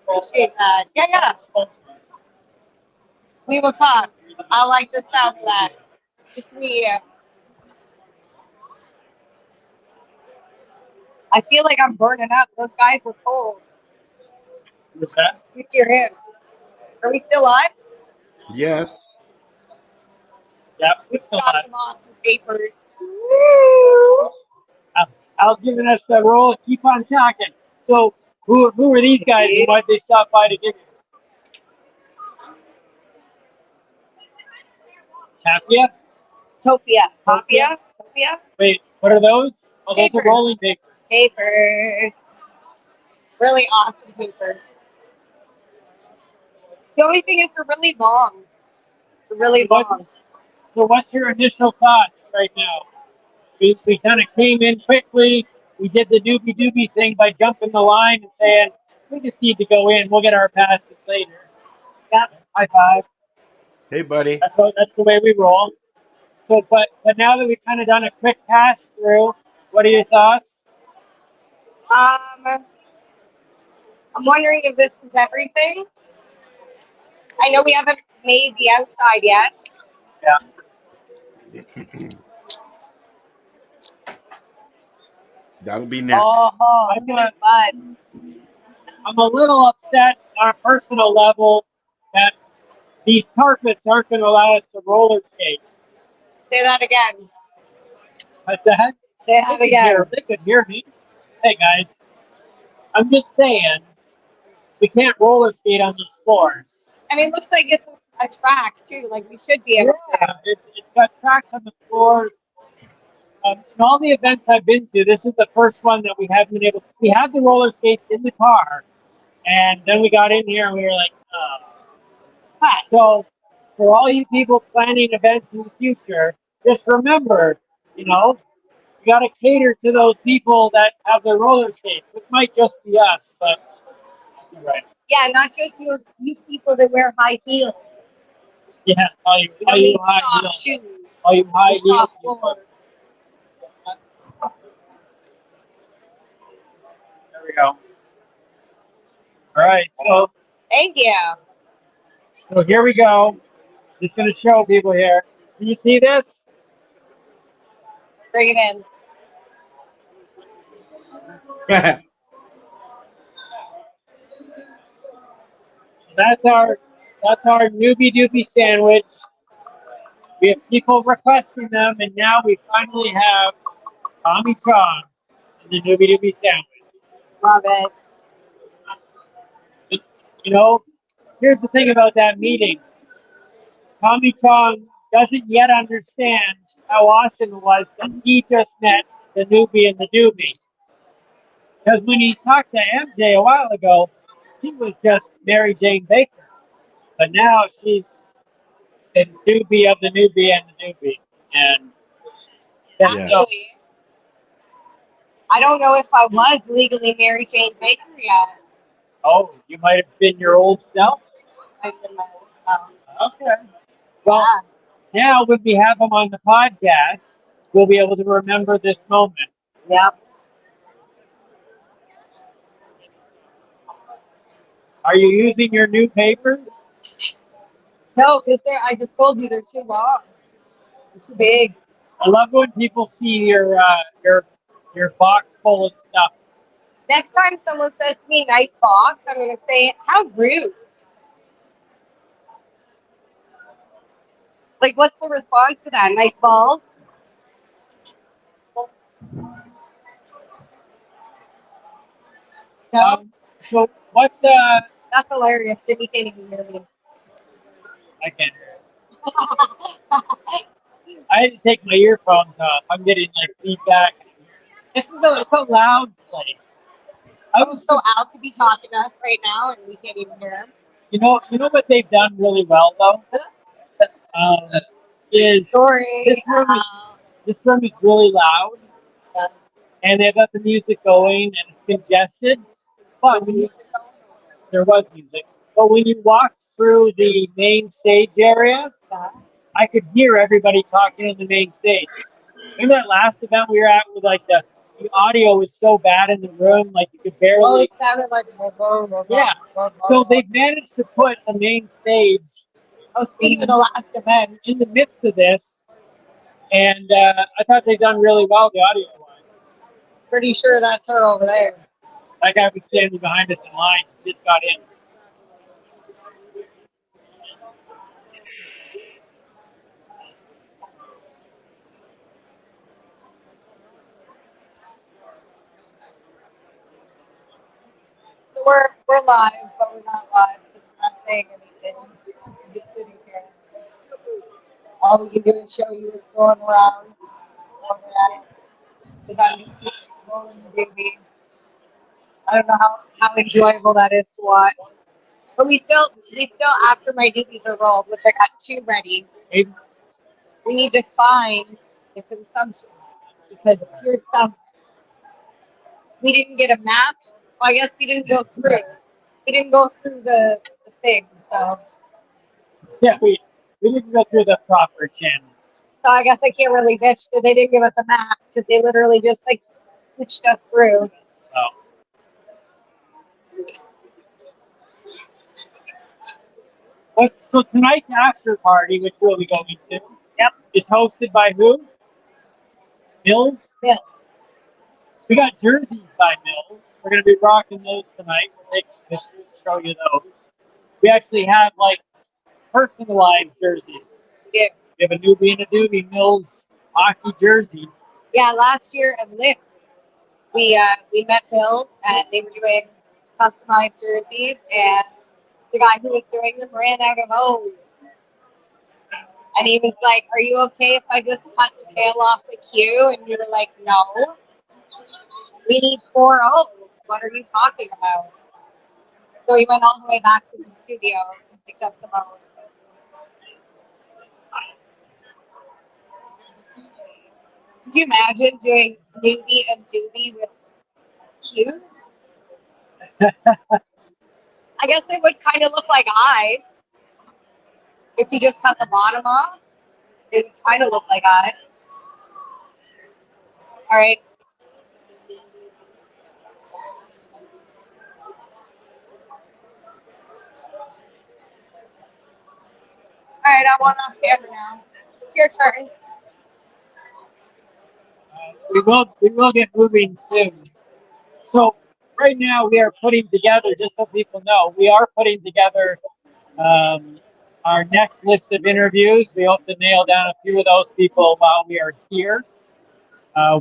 Appreciate that. Yeah. We will talk. I like the sound of that. It's me. I feel like I'm burning up. Those guys were cold.
what's that?
We hear him. Are we still live?
Yes.
Yeah,
We've got some awesome papers.
Al's giving us the roll. Keep on talking. So, who are these guys and why'd they stop by to give you? Tapia?
Topia.
Wait, what are those? Oh, those are rolling papers.
Papers. Really awesome papers. The only thing is they're really long. They're really long.
So what's your initial thoughts right now? We kind of came in quickly. We did the doobie doobie thing by jumping the line and saying, we just need to go in. We'll get our passes later.
Yep.
High five.
Hey, buddy.
That's the way we roll. So, but now that we've kind of done a quick pass through, what are your thoughts?
I'm wondering if this is everything. I know we haven't made the outside yet.
Yeah.
That'll be next.
I'm a little upset on a personal level that these carpets aren't going to allow us to roller skate.
Say that again.
What's that?
Say that again.
They could hear me. Hey, guys. I'm just saying, we can't roller skate on these floors.
I mean, it looks like it's a track too. Like we should be able to.
Yeah, it's got tracks on the floors. In all the events I've been to, this is the first one that we haven't been able to. We had the roller skates in the car, and then we got in here and we were like, oh. So, for all you people planning events in the future, just remember, you know, you got to cater to those people that have their roller skates. It might just be us, but that's all right.
Yeah, not just you people that wear high heels.
Yeah, all you
We don't need
high
soft
heels.
shoes.
All you high heels.
Soft floors.
There we go. All right, so
Thank you.
So here we go. Just going to show people here. Can you see this?
Bring it in.
That's our newbie doobie sandwich. We have people requesting them, and now we finally have Tommy Chong and the newbie doobie sandwich.
Love it.
You know, here's the thing about that meeting. Tommy Chong doesn't yet understand how awesome it was that he just met the newbie and the doobie. Because when he talked to MJ a while ago, she was just Marijane Baker. But now she's the newbie of the newbie and the newbie. And
Actually, I don't know if I was legally Marijane Baker yet.
Oh, you might have been your old self?
I've been my old self.
Okay. Well, now when we have him on the podcast, we'll be able to remember this moment.
Yep.
Are you using your new papers?
No, because I just told you they're too long. They're too big.
I love when people see your box full of stuff.
Next time someone says to me, nice box, I'm going to say, how rude. Like, what's the response to that? Nice balls? No.
So what?
That's hilarious. Jimmy can't even hear me.
I can't hear. I had to take my earphones off. I'm getting like feedback. It's a loud place.
So Al could be talking to us right now, and we can't even hear him.
You know what they've done really well though is this room is really loud, and they've got the music going, and it's congested. But there was music. But when you walked through the main stage area, I could hear everybody talking in the main stage. Remember that last event we were at with like the audio was so bad in the room, like you could barely.
Oh, it sounded like.
Yeah. So they've managed to put the main stage.
Oh, speaking of the last event.
In the midst of this, and I thought they've done really well, the audio wise.
Pretty sure that's her over there.
That guy was standing behind us in line. Just got in.
So we're live, but we're not live because we're not saying anything. We're just sitting here. All we can do is show you what's going around. Because I'm just rolling the doobie. I don't know how enjoyable that is to watch. But we still after my doobies are rolled, which I got 2 ready. We need to find the consumption because it's your summer. We didn't get a map. Well, I guess we didn't go through. We didn't go through the thing, so.
Yeah, we didn't go through the proper channels.
So I guess I can't really bitch that they didn't give us a map because they literally just like switched us through.
Oh. So tonight's after party, which we'll be going to, is hosted by who? Mills?
Mills.
We got jerseys by Mills. We're going to be rocking those tonight. We'll take some pictures, show you those. We actually have like personalized jerseys.
Yeah.
We have a newbie and a doobie Mills hockey jersey.
Yeah, last year at Lyft, we met Bills, and they were doing customized jerseys, and the guy who was doing them ran out of O's. And he was like, "Are you okay if I just cut the tail off the queue?" And you were like, "No, we need 4 O's. What are you talking about?" So he went all the way back to the studio and picked up some O's. Could you imagine doing newbie and doobie with cues? I guess it would kind of look like eyes. If you just cut the bottom off, it would kind of look like eyes. All right. All right, I'm on off camera now. It's your turn.
We will get moving soon. So right now we are putting together, just so people know, we are putting together our next list of interviews. We hope to nail down a few of those people while we are here.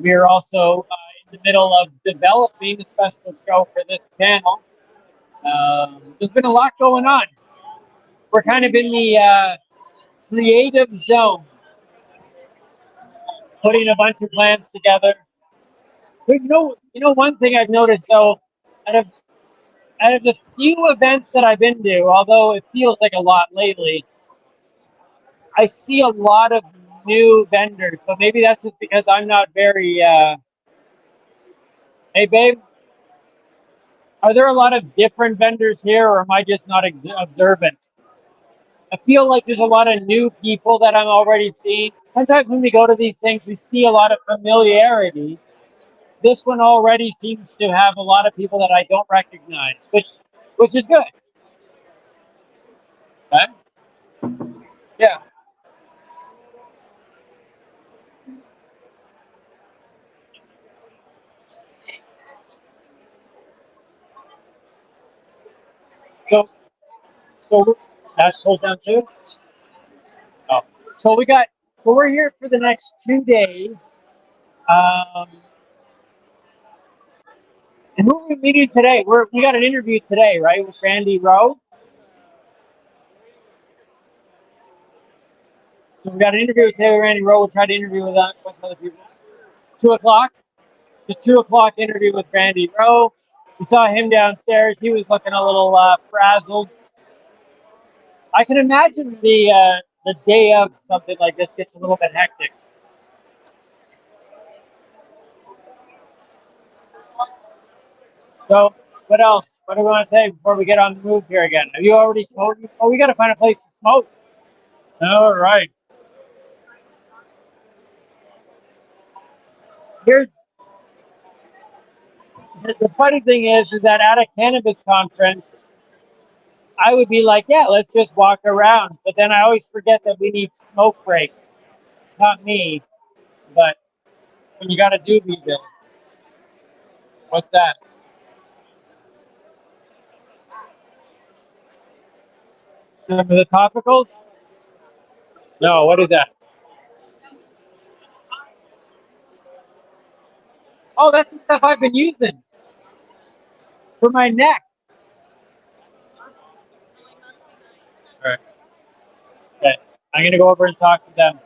We are also in the middle of developing a special show for this channel. There's been a lot going on. We're kind of in the creative zone, putting a bunch of plans together. But you know, one thing I've noticed. So, out of the few events that I've been to, although it feels like a lot lately, I see a lot of new vendors. But maybe that's just because I'm not very. Hey, babe, are there a lot of different vendors here, or am I just not observant? I feel like there's a lot of new people that I'm already seeing. Sometimes when we go to these things, we see a lot of familiarity. This one already seems to have a lot of people that I don't recognize, which is good. Okay? Yeah. So that goes down too. Oh, so we're here for the next 2 days. And who are we meeting today? We got an interview today, right, with Randy Rowe. So we got an interview today with Randy Rowe. We'll try to interview with other people. 2 o'clock. It's a 2 o'clock interview with Randy Rowe. We saw him downstairs. He was looking a little frazzled. I can imagine the day of something like this gets a little bit hectic. So, what else? What do we want to say before we get on the move here again? Have you already smoked? Oh, we got to find a place to smoke. All right. Here's the funny thing is that at a cannabis conference, I would be like, yeah, let's just walk around. But then I always forget that we need smoke breaks. Not me, but when you got to do these things. What's that? Some of the topicals? No, what is that? Oh, that's the stuff I've been using for my neck. All right. Okay. I'm going to go over and talk to them.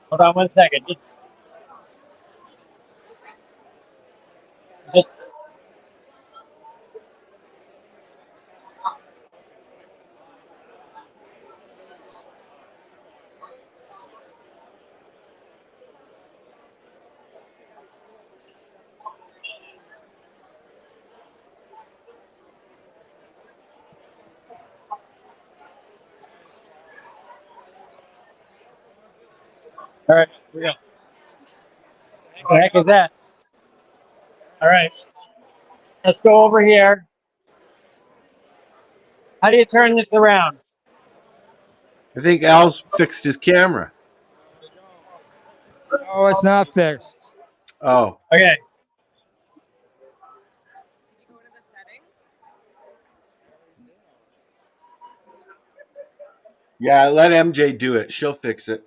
Hold on 1 second. Just all right. Here we go. What the heck is that? All right. Let's go over here. How do you turn this around?
I think Al's fixed his camera.
Oh, it's not fixed.
Oh.
Okay.
Yeah, let MJ do it. She'll fix it.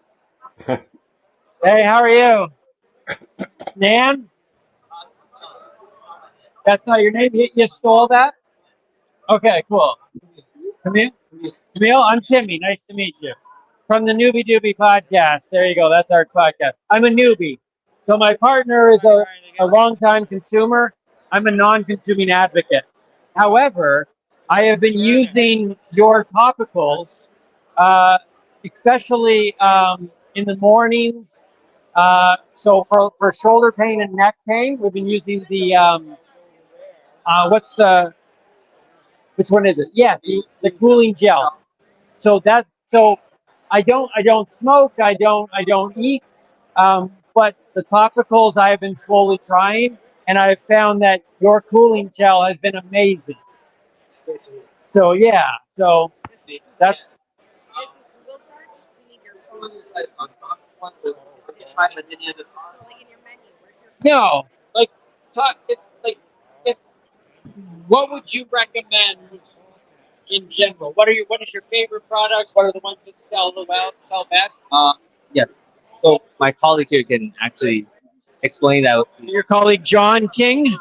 Hey, how are you? Nan? That's not your name? You stole that? Okay, cool. Camille? Camille, I'm Timmy. Nice to meet you. From the Newbie Doobie podcast. There you go. That's our podcast. I'm a newbie. So my partner is a longtime consumer. I'm a non-consuming advocate. However, I have been using your topicals, especially in the mornings. So for shoulder pain and neck pain, we've been using the which one is it? Yeah, the cooling gel. So I don't smoke, I don't eat, but the topicals I have been slowly trying, and I've found that your cooling gel has been amazing. So yeah, so that's no like talk. It's like if what would you recommend in general? What is your favorite products? What are the ones that sell best?
Yes. So my colleague here can actually explain that.
Your colleague John King.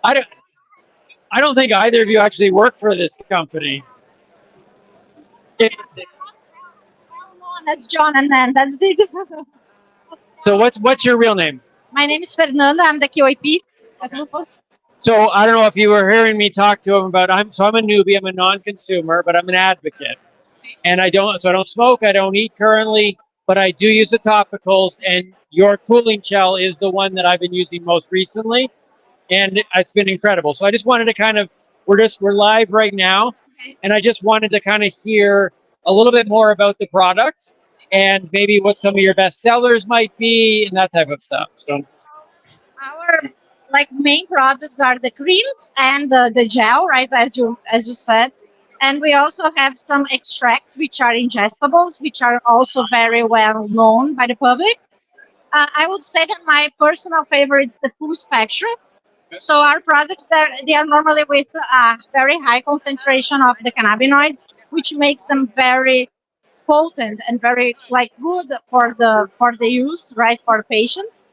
I don't. I don't think either of you actually work for this company.
That's John, and then that's it.
So what's your real name?
My name is Fernanda. I'm the QIP at Lupus.
So I don't know if you were hearing me talk to him about I'm a newbie, I'm a non-consumer, but I'm an advocate. And I don't smoke, I don't eat currently, but I do use the topicals, and your cooling gel is the one that I've been using most recently, and it's been incredible. So I just wanted to kind of we're live right now, and I just wanted to kind of hear a little bit more about the product and maybe what some of your best sellers might be and that type of stuff. So
Our main products are the creams and the gel, right? As you said, and we also have some extracts which are ingestibles, which are also very well known by the public. I would say that my personal favorite is the full spectrum. So our products they are normally with a very high concentration of the cannabinoids, which makes them very potent and very good for the use, right, for patients.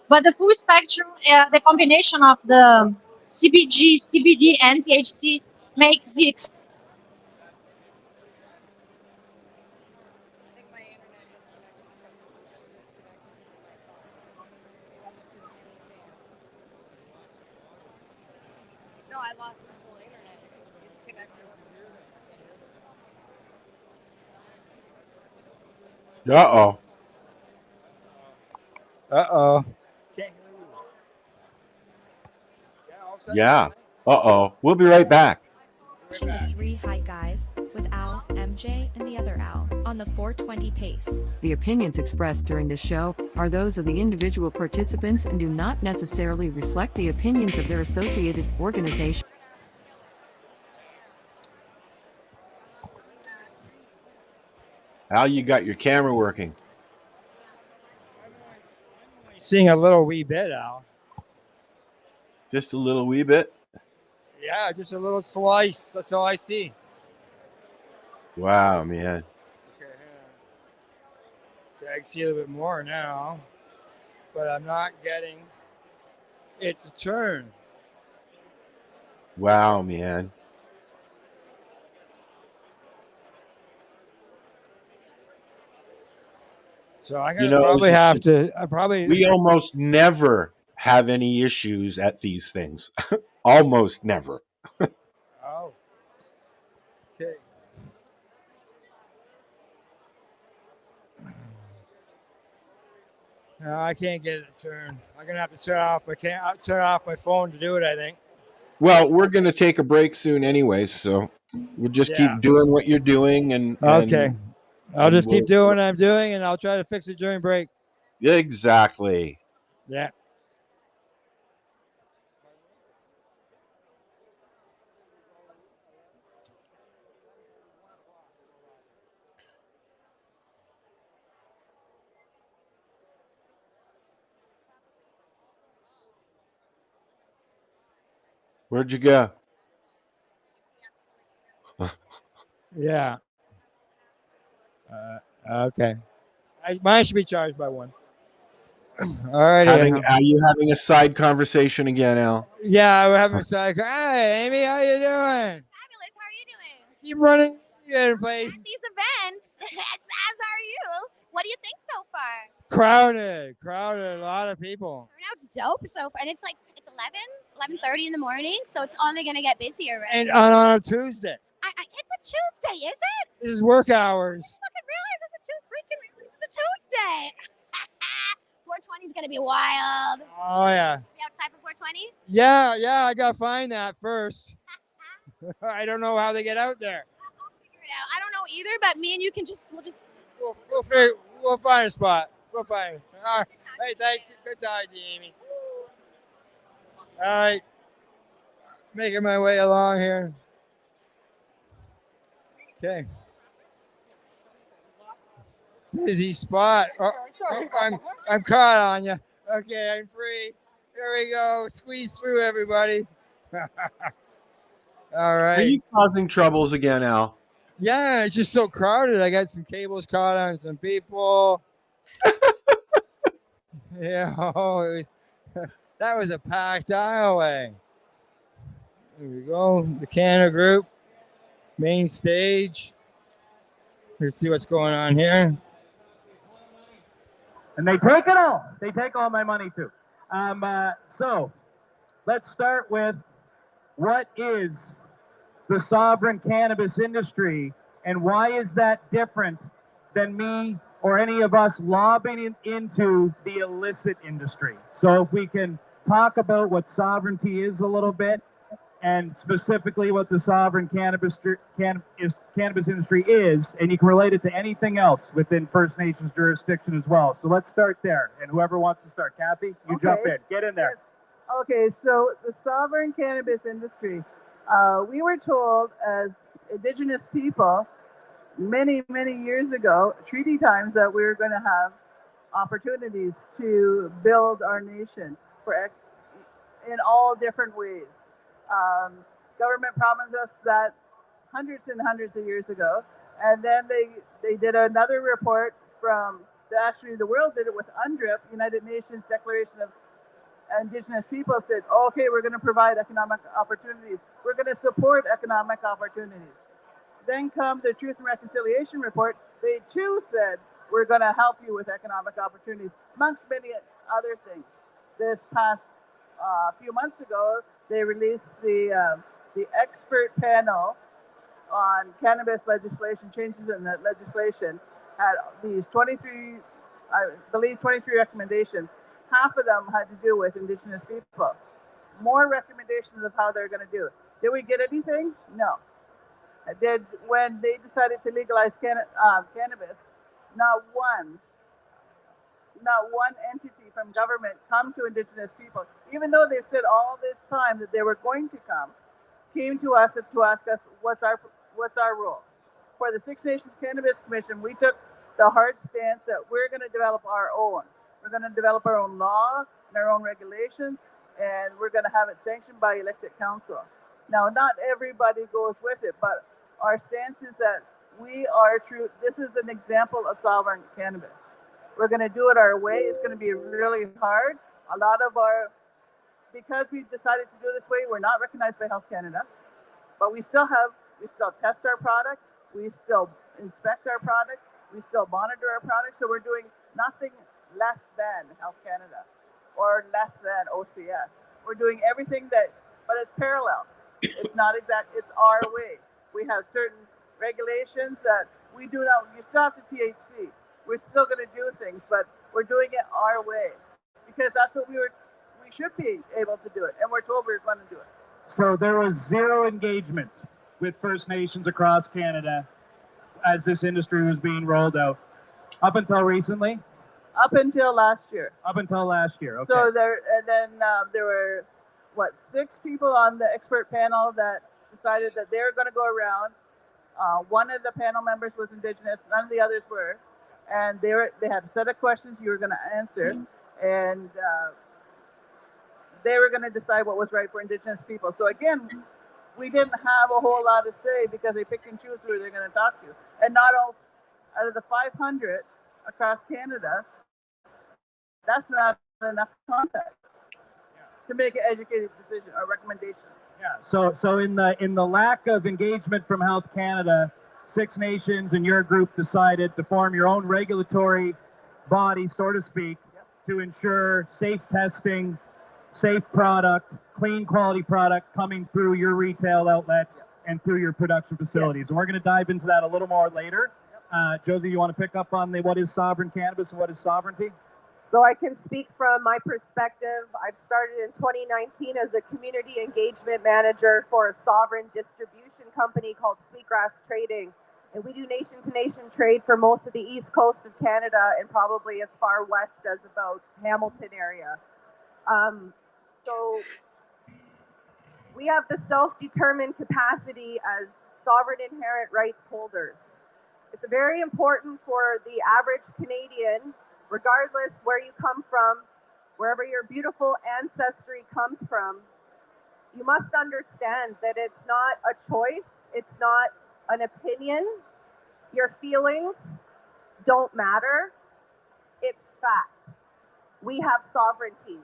But the full spectrum, the combination of the CBG, CBD, and THC makes it.
No, I lost my whole internet. It's connected.
Uh-oh.
Uh-oh.
Yeah. Uh-oh. We'll be right back.
Watching the 3 Hi Guys with Al, MJ, and the other Al on the 420 pace.
The opinions expressed during this show are those of the individual participants and do not necessarily reflect the opinions of their associated organization.
Al, you got your camera working.
Seeing a little wee bit, Al.
Just a little wee bit?
Yeah, just a little slice. That's all I see.
Wow, man.
Okay, I can see a little bit more now, but I'm not getting it to turn.
Wow, man.
So I'm gonna probably have to.
We almost never have any issues at these things. Almost never.
Oh. Okay. No, I can't get it to turn. I'm gonna have to turn off my phone to do it, I think.
Well, we're going to take a break soon anyways, so we'll just keep doing what you're doing. And
Okay. I'll just keep doing what I'm doing, and I'll try to fix it during break.
Exactly.
Yeah.
Where'd you go?
Yeah. Okay. Mine should be charged by 1. Alrighty.
Are you having a side conversation again, Al?
Yeah, we're having a side. Hey, Amy, how you doing?
Fabulous. How are you doing?
Keep running in place.
At these events, as are you. What do you think so far?
Crowded, a lot of people.
Turnout's dope so far, and it's like it's 11:30 in the morning, so it's only gonna get busier. Right?
And on a Tuesday.
It's a Tuesday, is it?
This is work hours.
I fucking realize it's a Tuesday. 420 is gonna be wild.
Oh yeah.
Be outside for 420?
Yeah, I gotta find that first. I don't know how they get out there.
Figure it out. I don't know either, but me and you can
We'll find a spot. We'll find it. All right. Hey, thanks. Good talking to you, Amy. All right. Making my way along here. Okay. Busy spot. I'm caught on you. Okay, I'm free. There we go. Squeeze through, everybody. All right.
Are you causing troubles again, Al?
Yeah, it's just so crowded. I got some cables caught on some people. Yeah, that was a packed aisleway. There we go. The Canada group, main stage. Let's see what's going on here.
And they take it all. They take all my money too. So let's start with what is the sovereign cannabis industry and why is that different than me or any of us lobbying into the illicit industry? So if we can talk about what sovereignty is a little bit and specifically what the sovereign cannabis industry is, and you can relate it to anything else within First Nations jurisdiction as well. So let's start there. And whoever wants to start, Kathy, you jump in. Get in there.
Okay, so the sovereign cannabis industry, we were told as Indigenous people many, many years ago, treaty times, that we were going to have opportunities to build our nation in all different ways. Government promised us that hundreds and hundreds of years ago, and then they did another report from, actually the world did it with UNDRIP, United Nations Declaration of Indigenous People, said, okay, we're going to provide economic opportunities. We're going to support economic opportunities. Then come the Truth and Reconciliation Report. They too said, we're going to help you with economic opportunities, amongst many other things. This past few months ago, they released the expert panel on cannabis legislation, changes in the legislation, had these 23, I believe 23 recommendations. Half of them had to do with Indigenous people. More recommendations of how they're going to do it. Did we get anything? No. When they decided to legalize cannabis, not one entity from government come to Indigenous people, even though they've said all this time that they were going to come, came to us to ask us what's our role. For the Six Nations Cannabis Commission, we took the hard stance that we're going to develop our own. We're going to develop our own law and our own regulations, and we're going to have it sanctioned by elected council. Now, not everybody goes with it, but our stance is that we are true. This is an example of sovereign cannabis. We're going to do it our way. It's going to be really hard. A lot of because we've decided to do it this way, we're not recognized by Health Canada, but we still test our product. We still inspect our product. We still monitor our product. So we're doing nothing less than Health Canada or less than OCS. We're doing everything but it's parallel. It's not exact. It's our way. We have certain regulations that we do not. You still have to THC. We're still going to do things, but we're doing it our way because that's what we should be able to do it, and we're told we're going to do it.
So there was zero engagement with First Nations across Canada as this industry was being rolled out up until recently.
Up until last year.
Up until last year. Okay.
So there were 6 people on the expert panel that decided that they're going to go around. One of the panel members was Indigenous, none of the others were, and they had a set of questions you were going to answer, and they were going to decide what was right for Indigenous people. So again, we didn't have a whole lot to say because they picked and choose who they're going to talk to, and not all out of the 500 across Canada, That's not enough context to make an educated decision or recommendation.
Yeah. So in the lack of engagement from Health Canada, Six Nations and your group decided to form your own regulatory body, so to speak, to ensure safe testing, safe product, clean quality product coming through your retail outlets and through your production facilities. And we're going to dive into that a little more later. Josie, you want to pick up on what is sovereign cannabis and what is sovereignty?
So I can speak from my perspective. I've started in 2019 as a community engagement manager for a sovereign distribution company called Sweetgrass Trading. And we do nation-to-nation trade for most of the east coast of Canada and probably as far west as about Hamilton area. So we have the self-determined capacity as sovereign inherent rights holders. It's very important for the average Canadian, regardless where you come from, wherever your beautiful ancestry comes from, you must understand that it's not a choice, it's not an opinion. Your feelings don't matter. It's fact. We have sovereignty.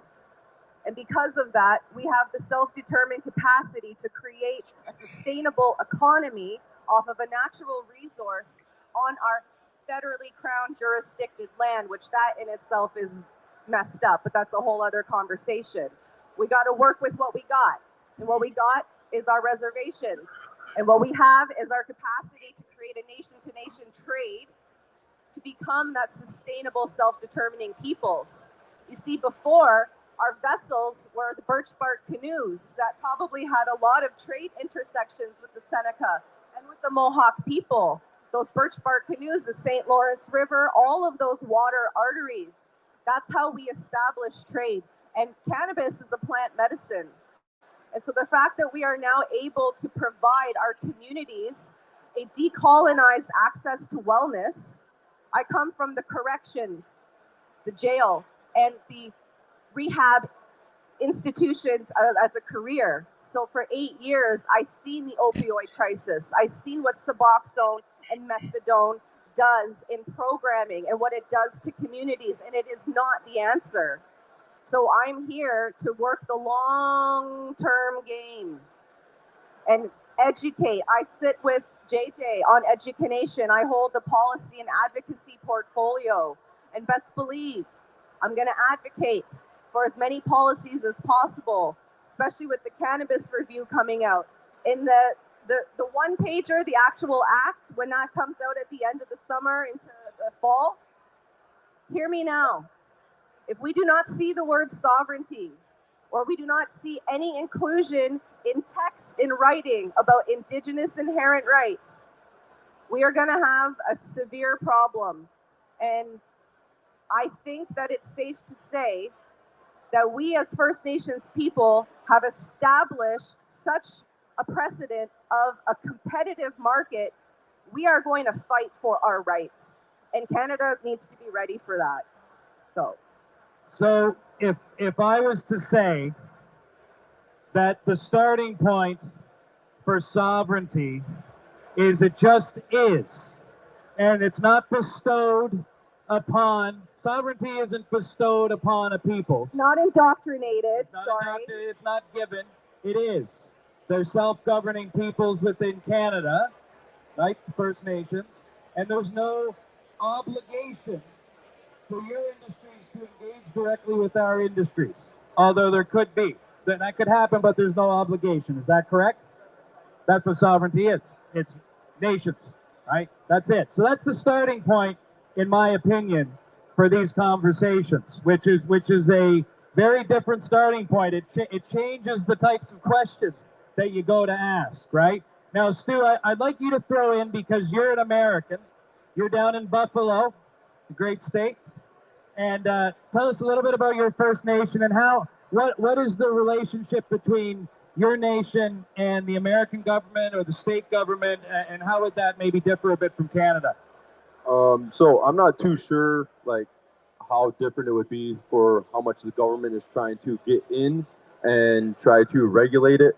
And because of that, we have the self-determined capacity to create a sustainable economy off of a natural resource on our federally crown jurisdicted land, which that in itself is messed up, but that's a whole other conversation. We got to work with what we got. And what we got is our reservations. And what we have is our capacity to create a nation-to-nation trade to become that sustainable, self-determining peoples. You see, before, our vessels were the birch bark canoes that probably had a lot of trade intersections with the Seneca and with the Mohawk people. Those birch bark canoes, the St. Lawrence River, all of those water arteries. That's how we establish trade. And cannabis is a plant medicine. And so the fact that we are now able to provide our communities a decolonized access to wellness. I come from the corrections, the jail, and the rehab institutions as a career. So for 8 years, I've seen the opioid crisis. I've seen what Suboxone and methadone does in programming and what it does to communities, and it is not the answer. So I'm here to work the long-term game and educate. I sit with JJ on education. I hold the policy and advocacy portfolio. And best believe, I'm going to advocate for as many policies as possible, especially with the cannabis review coming out. In the one pager, the actual act, when that comes out at the end of the summer into the fall, hear me now. If we do not see the word sovereignty, or we do not see any inclusion in text, in writing about Indigenous inherent rights, we are going to have a severe problem. And I think that it's safe to say that we as First Nations people have established such a precedent of a competitive market. We are going to fight for our rights, and Canada needs to be ready for that.
So if I was to say that the starting point for sovereignty is it just is, and it's not bestowed upon, sovereignty isn't bestowed upon a people.
It's not indoctrinated,
it's not given, it is. There's self-governing peoples within Canada, right, the First Nations, and there's no obligation for your industries to engage directly with our industries, although there could be. That could happen, but there's no obligation. Is that correct? That's what sovereignty is. It's nations, right? That's it. So that's the starting point, in my opinion, for these conversations, which is a very different starting point. It changes the types of questions that you go to ask, right? Now, Stu, I'd like you to throw in, because you're an American, you're down in Buffalo, a great state, and tell us a little bit about your First Nation and what is the relationship between your nation and the American government or the state government, and how would that maybe differ a bit from Canada?
So I'm not too sure like how different it would be for how much the government is trying to get in and try to regulate it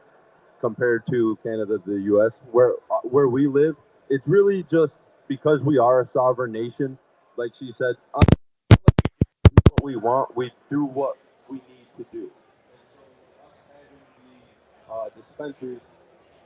compared to Canada, the US, where we live. It's really just because we are a sovereign nation, like she said. what we want, we do what we need to do. Dispensaries,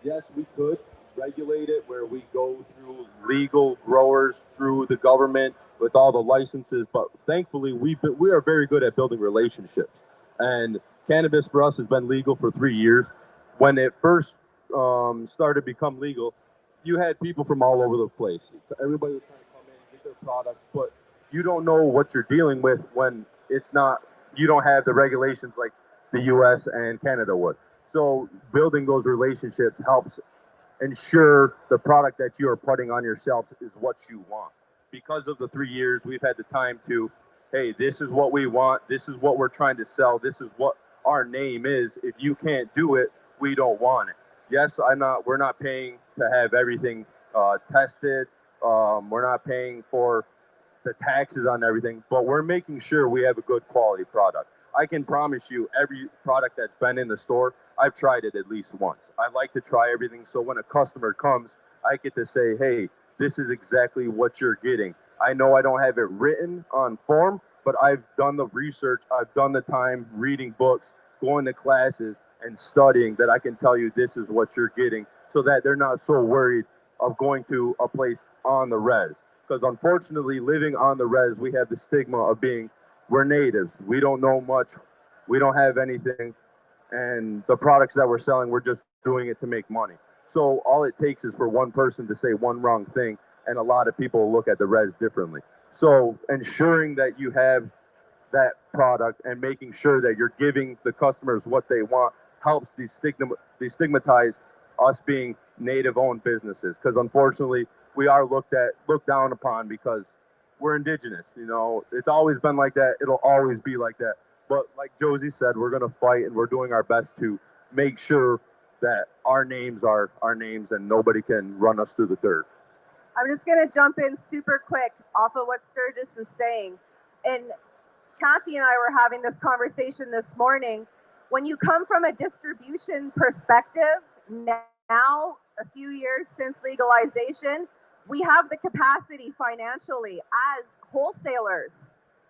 yes, we could regulate it where we go through legal growers, through the government with all the licenses, but thankfully we are very good at building relationships. And cannabis for us has been legal for 3 years. When it first started to become legal, you had people from all over the place. Everybody was trying to come in, get their products, but you don't know what you're dealing with when it's not, you don't have the regulations like the US and Canada would. So building those relationships helps ensure the product that you are putting on your shelves is what you want. Because of the 3 years, we've had the time to, hey, this is what we want. This is what we're trying to sell. This is what our name is. If you can't do it, we don't want it. Yes, we're not paying to have everything tested. We're not paying for the taxes on everything, but we're making sure we have a good quality product. I can promise you every product that's been in the store, I've tried it at least once. I like to try everything, so when a customer comes, I get to say, hey, this is exactly what you're getting. I know I don't have it written on form, but I've done the research, I've done the time reading books, going to classes, and studying that I can tell you this is what you're getting, so that they're not so worried of going to a place on the res. Because unfortunately, living on the res, we have the stigma of being, we're natives, we don't know much, we don't have anything, and the products that we're selling, we're just doing it to make money. So all it takes is for one person to say one wrong thing, and a lot of people look at the res differently. So ensuring that you have that product and making sure that you're giving the customers what they want helps destigmatize us being native-owned businesses. Because unfortunately, we are looked down upon because we're indigenous. You know, it's always been like that. It'll always be like that. But like Josie said, we're going to fight, and we're doing our best to make sure that our names are our names and nobody can run us through the dirt.
I'm just going to jump in super quick off of what Sturgis is saying. And Kathy and I were having this conversation this morning. When you come from a distribution perspective, now, a few years since legalization, we have the capacity financially as wholesalers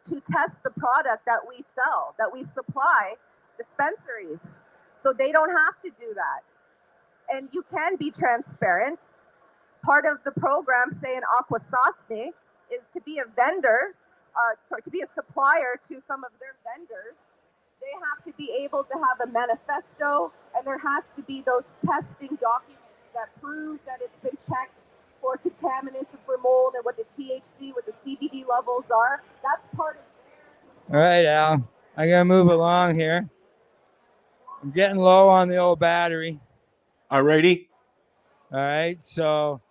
to test the product that we sell, that we supply dispensaries. So they don't have to do that. And you can be transparent. Part of the program, say in Akwesasne, is to be a vendor, to be a supplier to some of their vendors. They have to be able to have a manifesto, and there has to be those testing documents that prove that it's been checked for contaminants and for mold and what the THC, what the CBD levels are. That's part of
All right, Al. I'm going to move along here. I'm getting low on the old battery.
Alrighty.
All right, so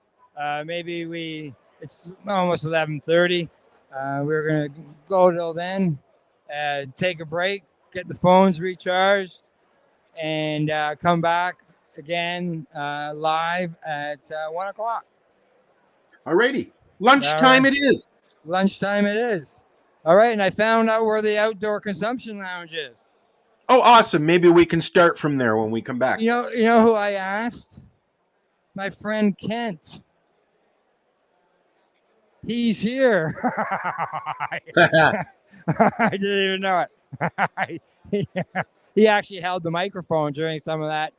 maybe it's almost 11:30. We're going to go till then, take a break, get the phones recharged, and come back again live at 1 o'clock.
Alrighty. Lunchtime
All right.
it is.
Lunchtime it is. All right, and I found out where the outdoor consumption lounge is.
Oh, awesome. Maybe we can start from there when we come back.
You know who I asked? My friend Kent. He's here. I didn't even know it. He actually held the microphone during some of that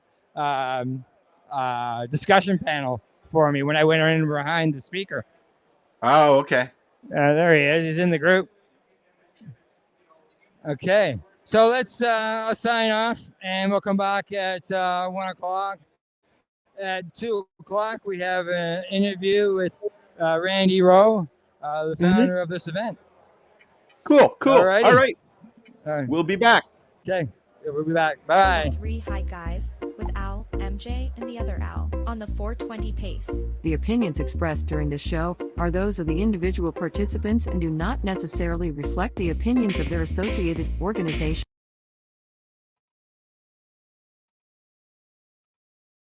discussion panel for me when I went in behind the speaker.
Oh, okay.
There he is. He's in the group. Okay. So let's sign off, and we'll come back at 1 o'clock. At 2 o'clock, we have an interview with Randy Rowe, the founder of this event.
Cool. All right.
All right.
We'll be back.
Okay. We'll be back. Bye.
3 High Guys with Al, MJ, and the other Al on the 420 pace.
The opinions expressed during this show are those of the individual participants and do not necessarily reflect the opinions of their associated organization.